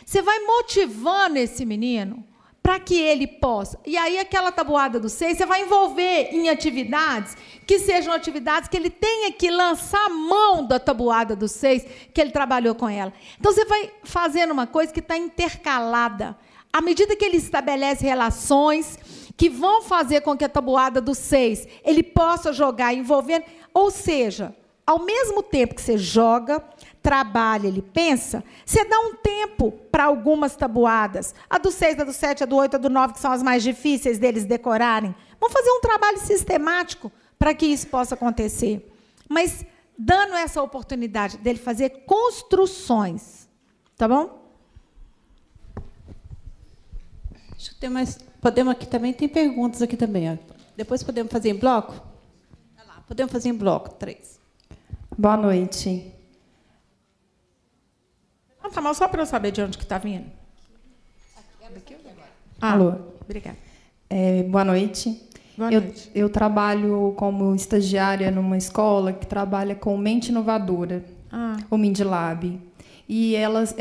Você vai motivando esse menino para que ele possa. E aí aquela tabuada do 6, você vai envolver em atividades que sejam atividades que ele tenha que lançar a mão da tabuada do 6, que ele trabalhou com ela. Então, você vai fazendo uma coisa que está intercalada. À medida que ele estabelece relações que vão fazer com que a tabuada do 6 ele possa jogar envolvendo. Ou seja, ao mesmo tempo que você joga, trabalha, ele pensa, você dá um tempo para algumas tabuadas. A do 6, a do 7, a do 8, a do 9, que são as mais difíceis deles decorarem. Vamos fazer um trabalho sistemático para que isso possa acontecer. Mas dando essa oportunidade dele fazer construções. Tá bom? Acho que tem mais. Podemos aqui também, tem perguntas aqui também. Ó. Depois podemos fazer em bloco? Vai lá, podemos fazer em bloco, 3. Boa noite. Tá mal, só para eu saber de onde que está vindo. Alô. Obrigada. Boa noite. Boa noite. Eu trabalho como estagiária numa escola que trabalha com mente inovadora, o MindLab. E elas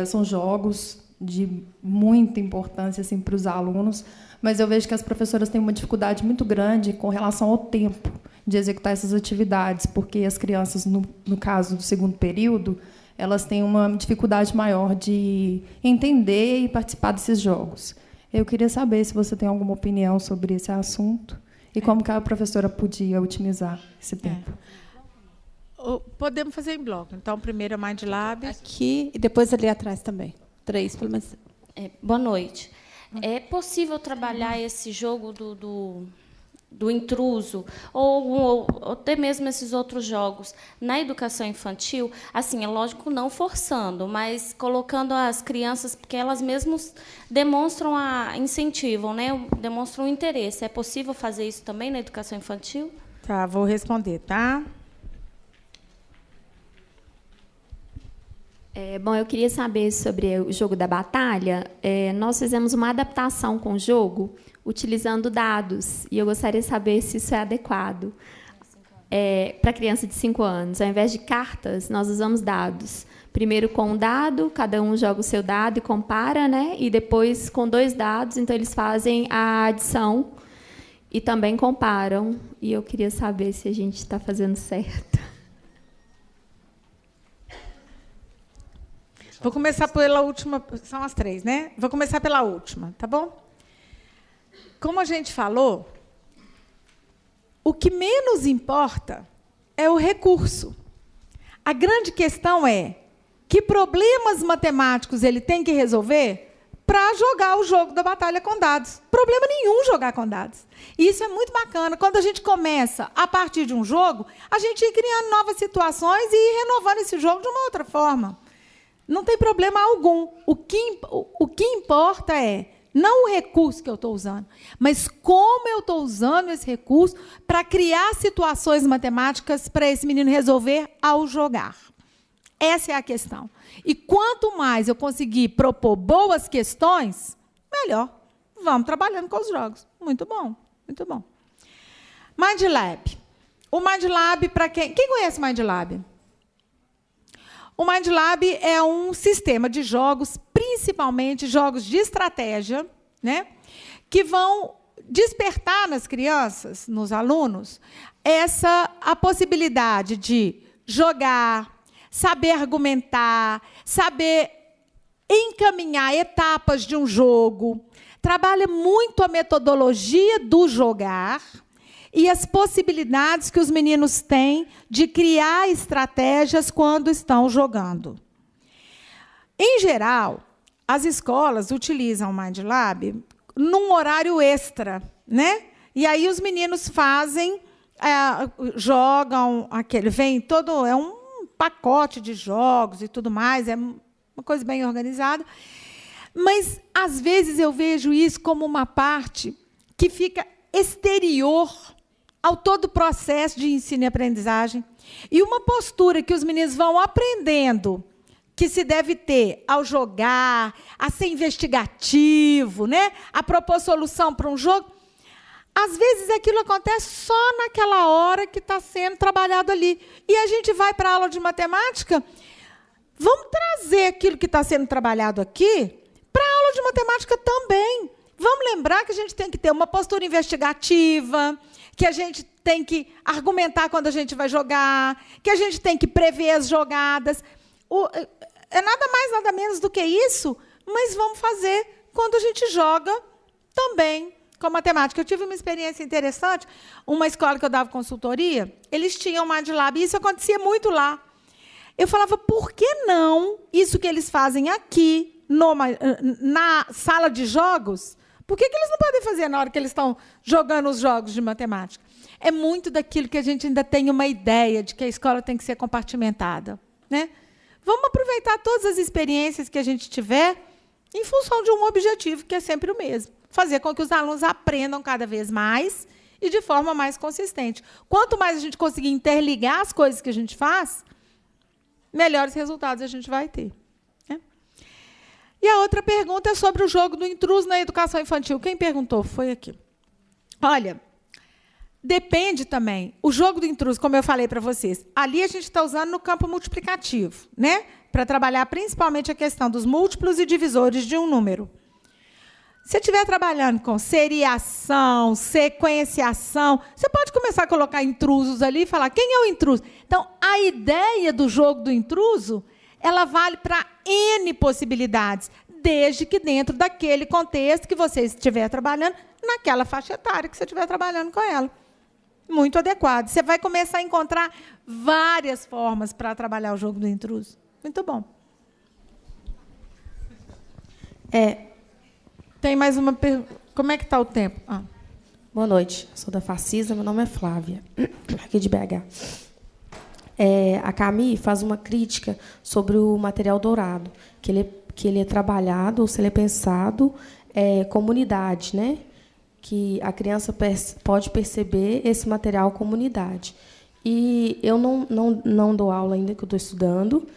são jogos de muita importância assim, para os alunos, mas eu vejo que as professoras têm uma dificuldade muito grande com relação ao tempo de executar essas atividades, porque as crianças, no caso do 2º período, elas têm uma dificuldade maior de entender e participar desses jogos. Eu queria saber se você tem alguma opinião sobre esse assunto e como que a professora podia otimizar esse tempo. Podemos fazer em bloco. Então, primeiro é MindLab. Aqui e depois ali atrás também. 3, pelo menos. Boa noite. É possível trabalhar esse jogo do intruso, ou até mesmo esses outros jogos na educação infantil, assim, é lógico, não forçando, mas colocando as crianças, porque elas mesmas demonstram incentivam, né? Demonstram interesse. É possível fazer isso também na educação infantil? Tá, vou responder, tá? Bom, eu queria saber sobre o jogo da batalha. Nós fizemos uma adaptação com o jogo utilizando dados, e eu gostaria de saber se isso é adequado para criança de 5 anos. Ao invés de cartas, nós usamos dados. Primeiro com um dado, cada um joga o seu dado e compara, né? E depois com 2 dados, então eles fazem a adição e também comparam. E eu queria saber se a gente está fazendo certo. Vou começar pela última, são as 3, né? Vou começar pela última, tá bom? Como a gente falou, o que menos importa é o recurso. A grande questão é que problemas matemáticos ele tem que resolver para jogar o jogo da batalha com dados. Problema nenhum jogar com dados. E isso é muito bacana. Quando a gente começa, a partir de um jogo, a gente ir criando novas situações e ir renovando esse jogo de uma outra forma. Não tem problema algum. O que importa é não o recurso que eu estou usando, mas como eu estou usando esse recurso para criar situações matemáticas para esse menino resolver ao jogar. Essa é a questão. E quanto mais eu conseguir propor boas questões, melhor. Vamos trabalhando com os jogos. Muito bom, muito bom. MindLab. O MindLab, para quem conhece o MindLab? O MindLab é um sistema de jogos, principalmente jogos de estratégia, né, que vão despertar nas crianças, nos alunos, a possibilidade de jogar, saber argumentar, saber encaminhar etapas de um jogo. Trabalha muito a metodologia do jogar e as possibilidades que os meninos têm de criar estratégias quando estão jogando. Em geral, as escolas utilizam o MindLab num horário extra, né? E aí os meninos fazem, jogam vem todo, é um pacote de jogos e tudo mais, é uma coisa bem organizada. Mas às vezes eu vejo isso como uma parte que fica exterior ao todo o processo de ensino e aprendizagem. E uma postura que os meninos vão aprendendo que se deve ter ao jogar, a ser investigativo, né? A propor solução para um jogo, às vezes aquilo acontece só naquela hora que está sendo trabalhado ali. E a gente vai para a aula de matemática, vamos trazer aquilo que está sendo trabalhado aqui para a aula de matemática também. Vamos lembrar que a gente tem que ter uma postura investigativa, que a gente tem que argumentar quando a gente vai jogar, que a gente tem que prever as jogadas. É nada mais, nada menos do que isso, mas vamos fazer quando a gente joga também com matemática. Eu tive uma experiência interessante, uma escola que eu dava consultoria, eles tinham o MindLab, e isso acontecia muito lá. Eu falava, por que não isso que eles fazem aqui, na sala de jogos, por que eles não podem fazer na hora que eles estão jogando os jogos de matemática? É muito daquilo que a gente ainda tem uma ideia de que a escola tem que ser compartimentada, né? Vamos aproveitar todas as experiências que a gente tiver em função de um objetivo, que é sempre o mesmo. Fazer com que os alunos aprendam cada vez mais e de forma mais consistente. Quanto mais a gente conseguir interligar as coisas que a gente faz, melhores resultados a gente vai ter. E a outra pergunta é sobre o jogo do intruso na educação infantil. Quem perguntou? Foi aqui. Olha, depende também. O jogo do intruso, como eu falei para vocês, ali a gente está usando no campo multiplicativo, né? Para trabalhar principalmente a questão dos múltiplos e divisores de um número. Se estiver trabalhando com seriação, sequenciação, você pode começar a colocar intrusos ali e falar quem é o intruso. Então, a ideia do jogo do intruso, ela vale para N possibilidades, desde que dentro daquele contexto que você estiver trabalhando, naquela faixa etária que você estiver trabalhando com ela. Muito adequado. Você vai começar a encontrar várias formas para trabalhar o jogo do intruso. Muito bom. Tem mais uma pergunta. Como é que está o tempo? Boa noite, sou da Facisa, meu nome é Flávia, aqui de BH. A Camille faz uma crítica sobre o material dourado, que ele é trabalhado, ou se ele é pensado, como unidade, né? Que a criança pode perceber esse material como unidade. E eu não dou aula ainda, que eu estou estudando,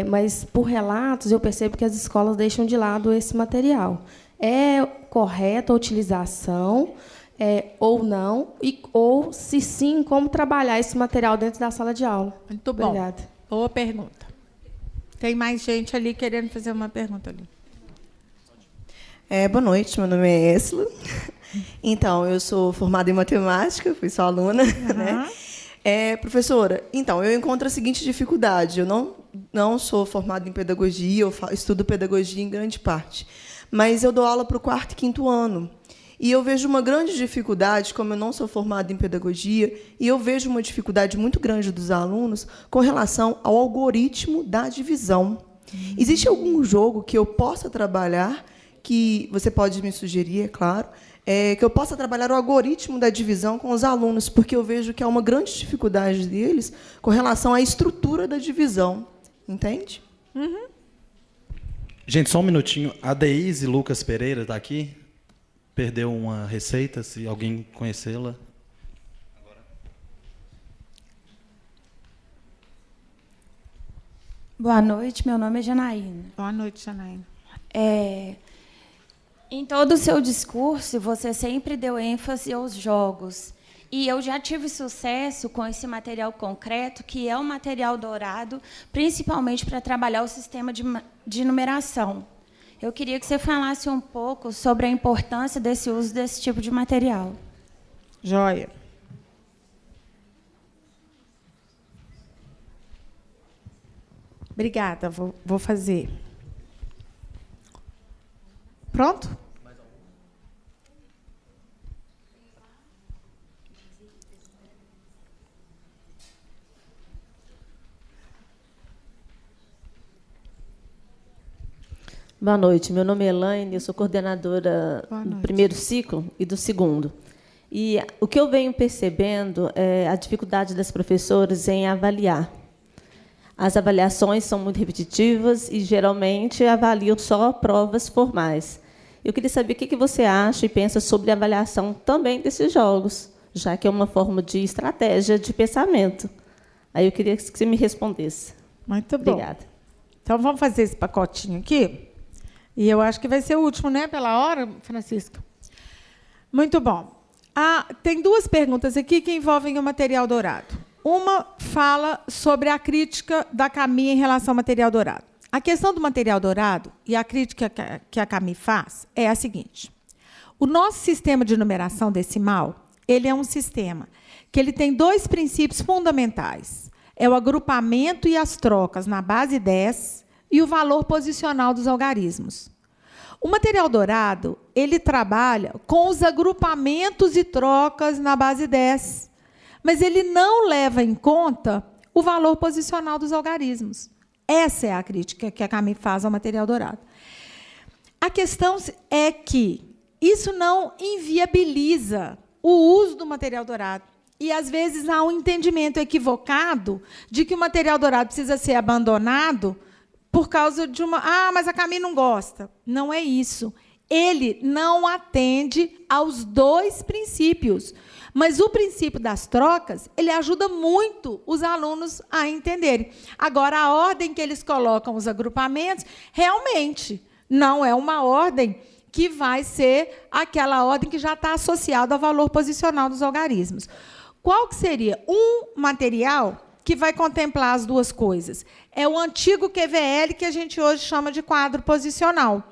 mas, por relatos, eu percebo que as escolas deixam de lado esse material. É correta a utilização ou não? Ou, se sim, como trabalhar esse material dentro da sala de aula? Muito bom. Obrigada. Boa pergunta. Tem mais gente ali querendo fazer uma pergunta ali. Boa noite, meu nome é Esla. Então, eu sou formada em matemática, fui sua aluna. Né? Professora, então, eu encontro a seguinte dificuldade. Eu não sou formada em pedagogia, eu estudo pedagogia em grande parte, mas eu dou aula para o 4º e 5º ano. E eu vejo uma grande dificuldade, como eu não sou formada em pedagogia, e eu vejo uma dificuldade muito grande dos alunos com relação ao algoritmo da divisão. Existe algum jogo que eu possa trabalhar, que você pode me sugerir, é claro, que eu possa trabalhar o algoritmo da divisão com os alunos, porque eu vejo que há uma grande dificuldade deles com relação à estrutura da divisão. Entende? Uhum. Gente, só um minutinho. A Deise Lucas Pereira está aqui. Perdeu uma receita, se alguém conhecê-la. Boa noite, meu nome é Janaína. Boa noite, Janaína. Em todo o seu discurso, você sempre deu ênfase aos jogos. E eu já tive sucesso com esse material concreto, que é o material dourado, principalmente para trabalhar o sistema de numeração. Eu queria que você falasse um pouco sobre a importância desse uso desse tipo de material. Joia. Obrigada, vou fazer. Pronto? Boa noite, meu nome é Elaine, eu sou coordenadora do 1º ciclo e do 2º. E o que eu venho percebendo é a dificuldade das professoras em avaliar. As avaliações são muito repetitivas e, geralmente, avaliam só provas formais. Eu queria saber o que você acha e pensa sobre a avaliação também desses jogos, já que é uma forma de estratégia de pensamento. Aí eu queria que você me respondesse. Muito bom. Obrigada. Então, vamos fazer esse pacotinho aqui? E eu acho que vai ser o último, né, pela hora, Francisca? Muito bom. Tem 2 perguntas aqui que envolvem o material dourado. Uma fala sobre a crítica da Camille em relação ao material dourado. A questão do material dourado e a crítica que a Camille faz é a seguinte. O nosso sistema de numeração decimal, ele é um sistema que ele tem 2 princípios fundamentais. É o agrupamento e as trocas na base 10 e o valor posicional dos algarismos. O material dourado, ele trabalha com os agrupamentos e trocas na base 10, mas ele não leva em conta o valor posicional dos algarismos. Essa é a crítica que a Camille faz ao material dourado. A questão é que isso não inviabiliza o uso do material dourado. E, às vezes, há um entendimento equivocado de que o material dourado precisa ser abandonado por causa de uma... mas a Camille não gosta. Não é isso. Ele não atende aos 2 princípios. Mas o princípio das trocas, ele ajuda muito os alunos a entenderem. Agora, a ordem que eles colocam os agrupamentos, realmente, não é uma ordem que vai ser aquela ordem que já está associada ao valor posicional dos algarismos. Qual que seria um material que vai contemplar as 2 coisas? É o antigo QVL, que a gente hoje chama de quadro posicional,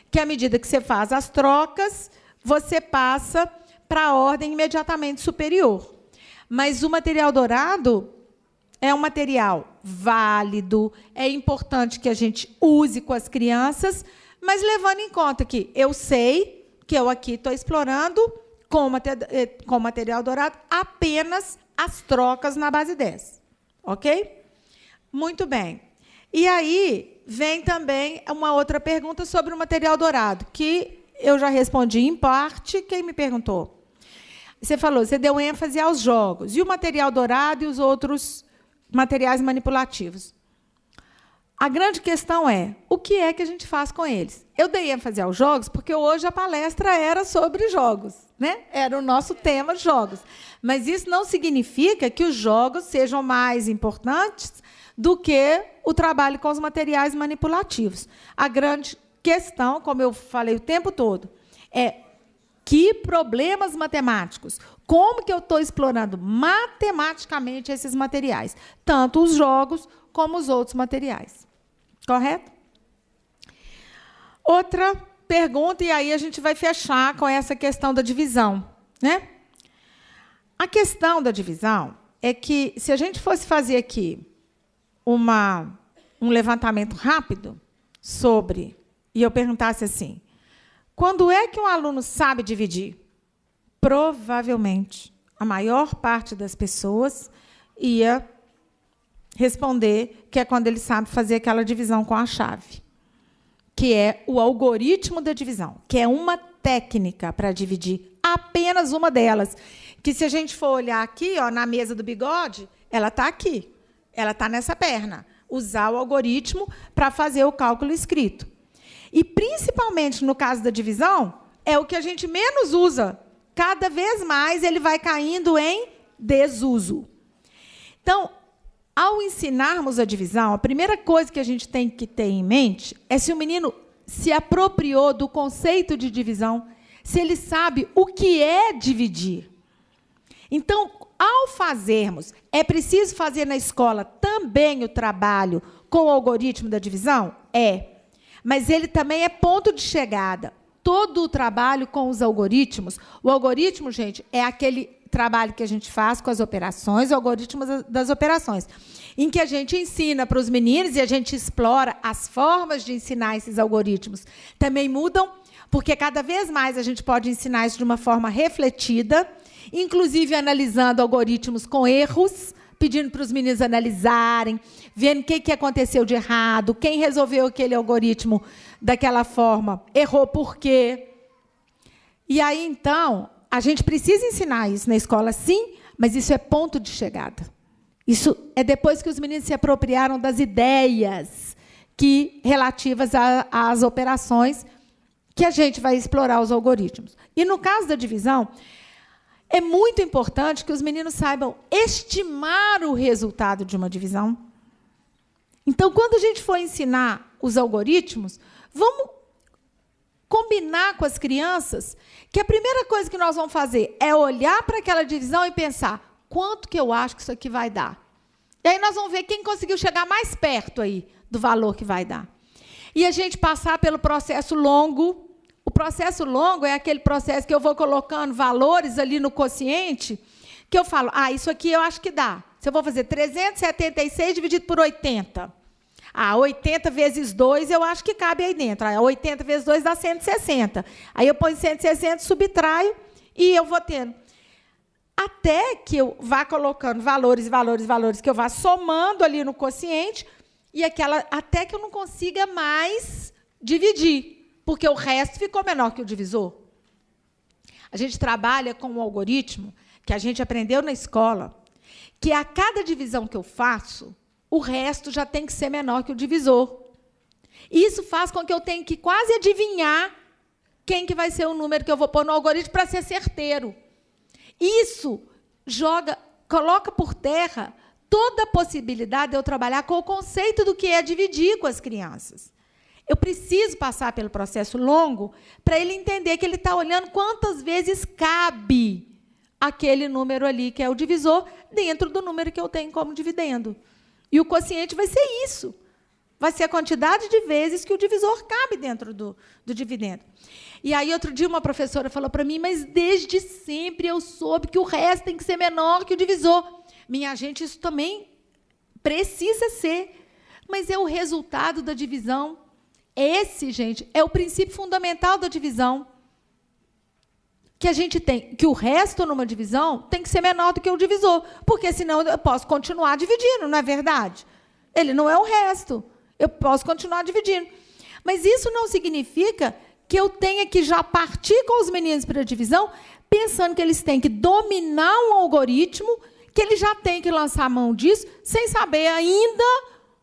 que, à medida que você faz as trocas, você passa para a ordem imediatamente superior. Mas o material dourado é um material válido, é importante que a gente use com as crianças, mas levando em conta que eu sei que eu aqui estou explorando com material dourado apenas as trocas na base 10. Ok? Muito bem. E aí vem também uma outra pergunta sobre o material dourado, que eu já respondi em parte. Quem me perguntou? você falou, você deu ênfase aos jogos, e o material dourado e os outros materiais manipulativos. A grande questão é, o que é que a gente faz com eles? Eu dei ênfase aos jogos porque hoje a palestra era sobre jogos, né? Era o nosso tema, jogos. Mas isso não significa que os jogos sejam mais importantes do que o trabalho com os materiais manipulativos. A grande questão, como eu falei o tempo todo, é que problemas matemáticos, como que eu estou explorando matematicamente esses materiais, tanto os jogos como os outros materiais. Correto? Outra pergunta, e aí a gente vai fechar com essa questão da divisão, né? A questão da divisão é que, se a gente fosse fazer aqui um levantamento rápido sobre, e eu perguntasse assim, quando é que um aluno sabe dividir? Provavelmente, a maior parte das pessoas ia responder que é quando ele sabe fazer aquela divisão com a chave, que é o algoritmo da divisão, que é uma técnica para dividir, apenas uma delas, que se a gente for olhar aqui, ó, na mesa do bigode, ela está aqui, ela está nessa perna, usar o algoritmo para fazer o cálculo escrito. E, principalmente no caso da divisão, é o que a gente menos usa. Cada vez mais ele vai caindo em desuso. Então, ao ensinarmos a divisão, a primeira coisa que a gente tem que ter em mente é se o menino se apropriou do conceito de divisão, se ele sabe o que é dividir. Então, ao fazermos, é preciso fazer na escola também o trabalho com o algoritmo da divisão? É. Mas ele também é ponto de chegada. Todo o trabalho com os algoritmos, o algoritmo, gente, é aquele trabalho que a gente faz com as operações, o algoritmo das operações, em que a gente ensina para os meninos e a gente explora as formas de ensinar esses algoritmos. Também mudam, porque cada vez mais a gente pode ensinar isso de uma forma refletida, inclusive analisando algoritmos com erros, pedindo para os meninos analisarem, vendo o que aconteceu de errado, quem resolveu aquele algoritmo daquela forma, errou por quê. E aí, então, a gente precisa ensinar isso na escola, sim, mas isso é ponto de chegada. Isso é depois que os meninos se apropriaram das ideias relativas às operações que a gente vai explorar os algoritmos. E, no caso da divisão, é muito importante que os meninos saibam estimar o resultado de uma divisão. Então, quando a gente for ensinar os algoritmos, vamos combinar com as crianças que a primeira coisa que nós vamos fazer é olhar para aquela divisão e pensar quanto que eu acho que isso aqui vai dar. E aí nós vamos ver quem conseguiu chegar mais perto aí do valor que vai dar. E a gente passar pelo processo longo. O processo longo é aquele processo que eu vou colocando valores ali no quociente, que eu falo, isso aqui eu acho que dá. Se eu vou fazer 376 dividido por 80. 80 vezes 2 eu acho que cabe aí dentro. 80 vezes 2 dá 160. Aí eu ponho 160, subtraio e eu vou tendo. Até que eu vá colocando valores, que eu vá somando ali no quociente, e até que eu não consiga mais dividir, porque o resto ficou menor que o divisor. A gente trabalha com um algoritmo que a gente aprendeu na escola, que a cada divisão que eu faço, o resto já tem que ser menor que o divisor. Isso faz com que eu tenha que quase adivinhar quem que vai ser o número que eu vou pôr no algoritmo para ser certeiro. Isso coloca por terra toda a possibilidade de eu trabalhar com o conceito do que é dividir com as crianças. Eu preciso passar pelo processo longo para ele entender que ele está olhando quantas vezes cabe aquele número ali, que é o divisor, dentro do número que eu tenho como dividendo. E o quociente vai ser isso. Vai ser a quantidade de vezes que o divisor cabe dentro do dividendo. E aí, outro dia, uma professora falou para mim, mas desde sempre eu soube que o resto tem que ser menor que o divisor. Minha gente, isso também precisa ser. Mas é o resultado da divisão. Esse, gente, é o princípio fundamental da divisão. Que a gente tem, que o resto numa divisão tem que ser menor do que o divisor, porque senão eu posso continuar dividindo, não é verdade? Ele não é o resto. Eu posso continuar dividindo. Mas isso não significa que eu tenha que já partir com os meninos para a divisão, pensando que eles têm que dominar um algoritmo, que eles já têm que lançar a mão disso, sem saber ainda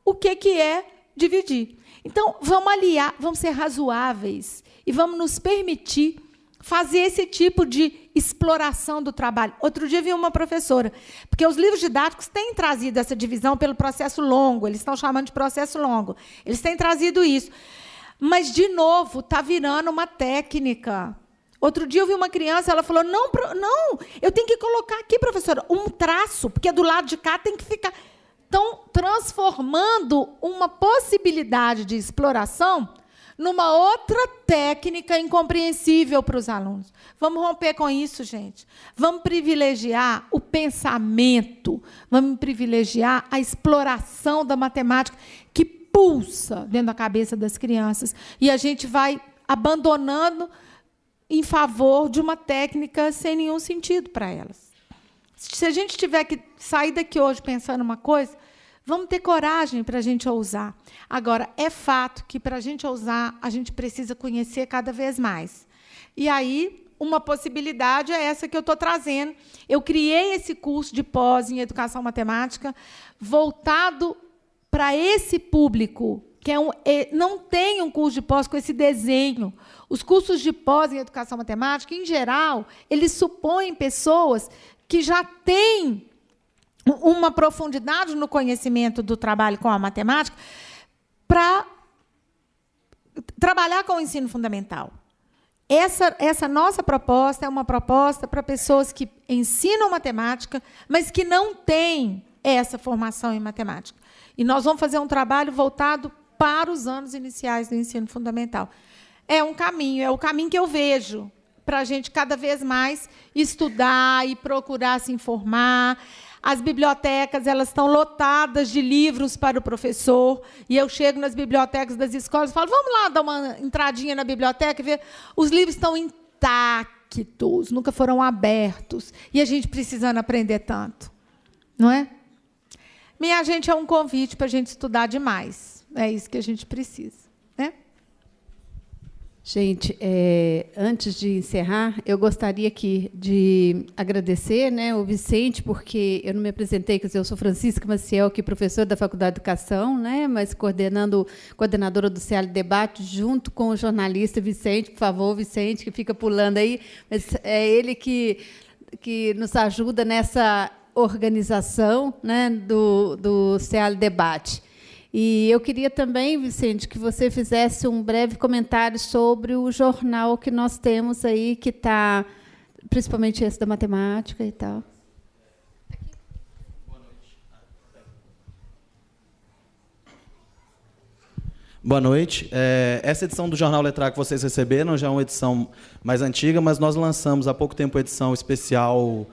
o que é dividir. Então, vamos aliar, vamos ser razoáveis e vamos nos permitir fazer esse tipo de exploração do trabalho. Outro dia vi uma professora, porque os livros didáticos têm trazido essa divisão pelo processo longo, eles estão chamando de processo longo, eles têm trazido isso. Mas, de novo, está virando uma técnica. Outro dia eu vi uma criança, ela falou, não, eu tenho que colocar aqui, professora, um traço, porque do lado de cá tem que ficar... Estão transformando uma possibilidade de exploração numa outra técnica incompreensível para os alunos. Vamos romper com isso, gente. Vamos privilegiar o pensamento, vamos privilegiar a exploração da matemática que pulsa dentro da cabeça das crianças. E a gente vai abandonando em favor de uma técnica sem nenhum sentido para elas. Se a gente tiver que sair daqui hoje pensando uma coisa, vamos ter coragem para a gente ousar. Agora, é fato que, para a gente ousar, a gente precisa conhecer cada vez mais. E aí, uma possibilidade é essa que eu estou trazendo. Eu criei esse curso de pós em Educação Matemática voltado para esse público, que não tem um curso de pós com esse desenho. Os cursos de pós em Educação Matemática, em geral, eles supõem pessoas que já têm uma profundidade no conhecimento do trabalho com a matemática para trabalhar com o ensino fundamental. Essa nossa proposta é uma proposta para pessoas que ensinam matemática, mas que não têm essa formação em matemática. E nós vamos fazer um trabalho voltado para os anos iniciais do ensino fundamental. É um caminho, é o caminho que eu vejo para a gente cada vez mais estudar e procurar se informar. As bibliotecas, elas estão lotadas de livros para o professor, e eu chego nas bibliotecas das escolas e falo, vamos lá dar uma entradinha na biblioteca e ver. Os livros estão intactos, nunca foram abertos, e a gente precisando aprender tanto, não é? Minha gente, é um convite para a gente estudar demais. É isso que a gente precisa, né? Gente, antes de encerrar, eu gostaria aqui de agradecer, né, o Vicente, porque eu não me apresentei, quer dizer, eu sou Francisca Maciel, que professora da Faculdade de Educação, né, mas coordenadora do CEAL Debate, junto com o jornalista Vicente. Por favor, Vicente, que fica pulando aí, mas é ele que nos ajuda nessa organização, né, do CEAL Debate. E eu queria também, Vicente, que você fizesse um breve comentário sobre o jornal que nós temos aí, que está, principalmente esse da matemática e tal. Boa noite. Essa edição do Jornal Letrar que vocês receberam já é uma edição mais antiga, mas nós lançamos há pouco tempo a edição especial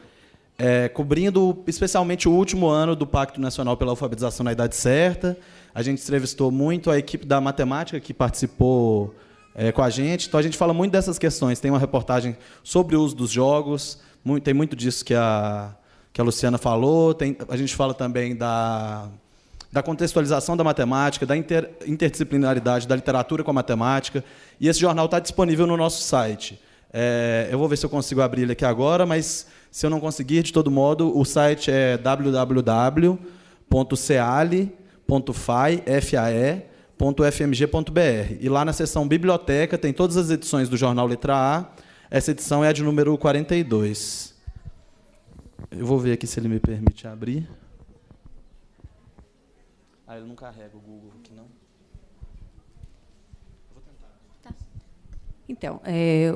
cobrindo especialmente o último ano do Pacto Nacional pela Alfabetização na Idade Certa. A gente entrevistou muito a equipe da matemática que participou com a gente. Então, a gente fala muito dessas questões. Tem uma reportagem sobre o uso dos jogos, tem muito disso que a Luciana falou. A gente fala também da contextualização da matemática, da interdisciplinaridade da literatura com a matemática. E esse jornal está disponível no nosso site. Eu vou ver se eu consigo abrir ele aqui agora, mas, se eu não conseguir, de todo modo, o site é www.fae.fmg.br. E lá na seção Biblioteca tem todas as edições do jornal Letra A. Essa edição é a de número 42. Eu vou ver aqui se ele me permite abrir. Ele não carrega o Google aqui, não? Vou tentar. Tá. Então,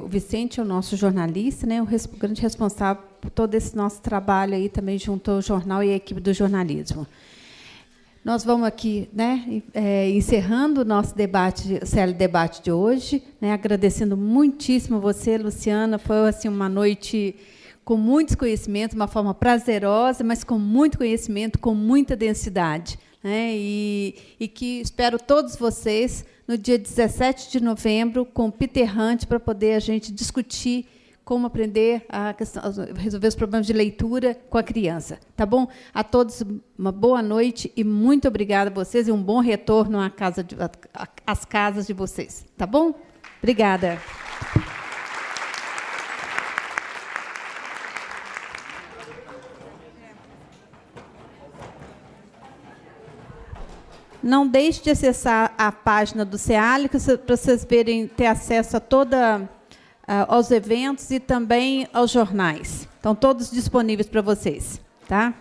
o Vicente é o nosso jornalista, né, o grande responsável por todo esse nosso trabalho aí, também junto ao jornal e a equipe do jornalismo. Nós vamos aqui, né, encerrando o nosso debate, o CL Debate de hoje, né, agradecendo muitíssimo você, Luciana. Foi assim, uma noite com muitos conhecimentos, uma forma prazerosa, mas com muito conhecimento, com muita densidade, né, e que espero todos vocês no dia 17 de novembro com Peter Hunt para poder a gente discutir como aprender a resolver os problemas de leitura com a criança. Tá bom? A todos uma boa noite e muito obrigada a vocês e um bom retorno às casas de vocês. Tá bom? Obrigada. Não deixe de acessar a página do CEALI para vocês ter acesso a aos eventos e também aos jornais. Estão todos disponíveis para vocês, tá?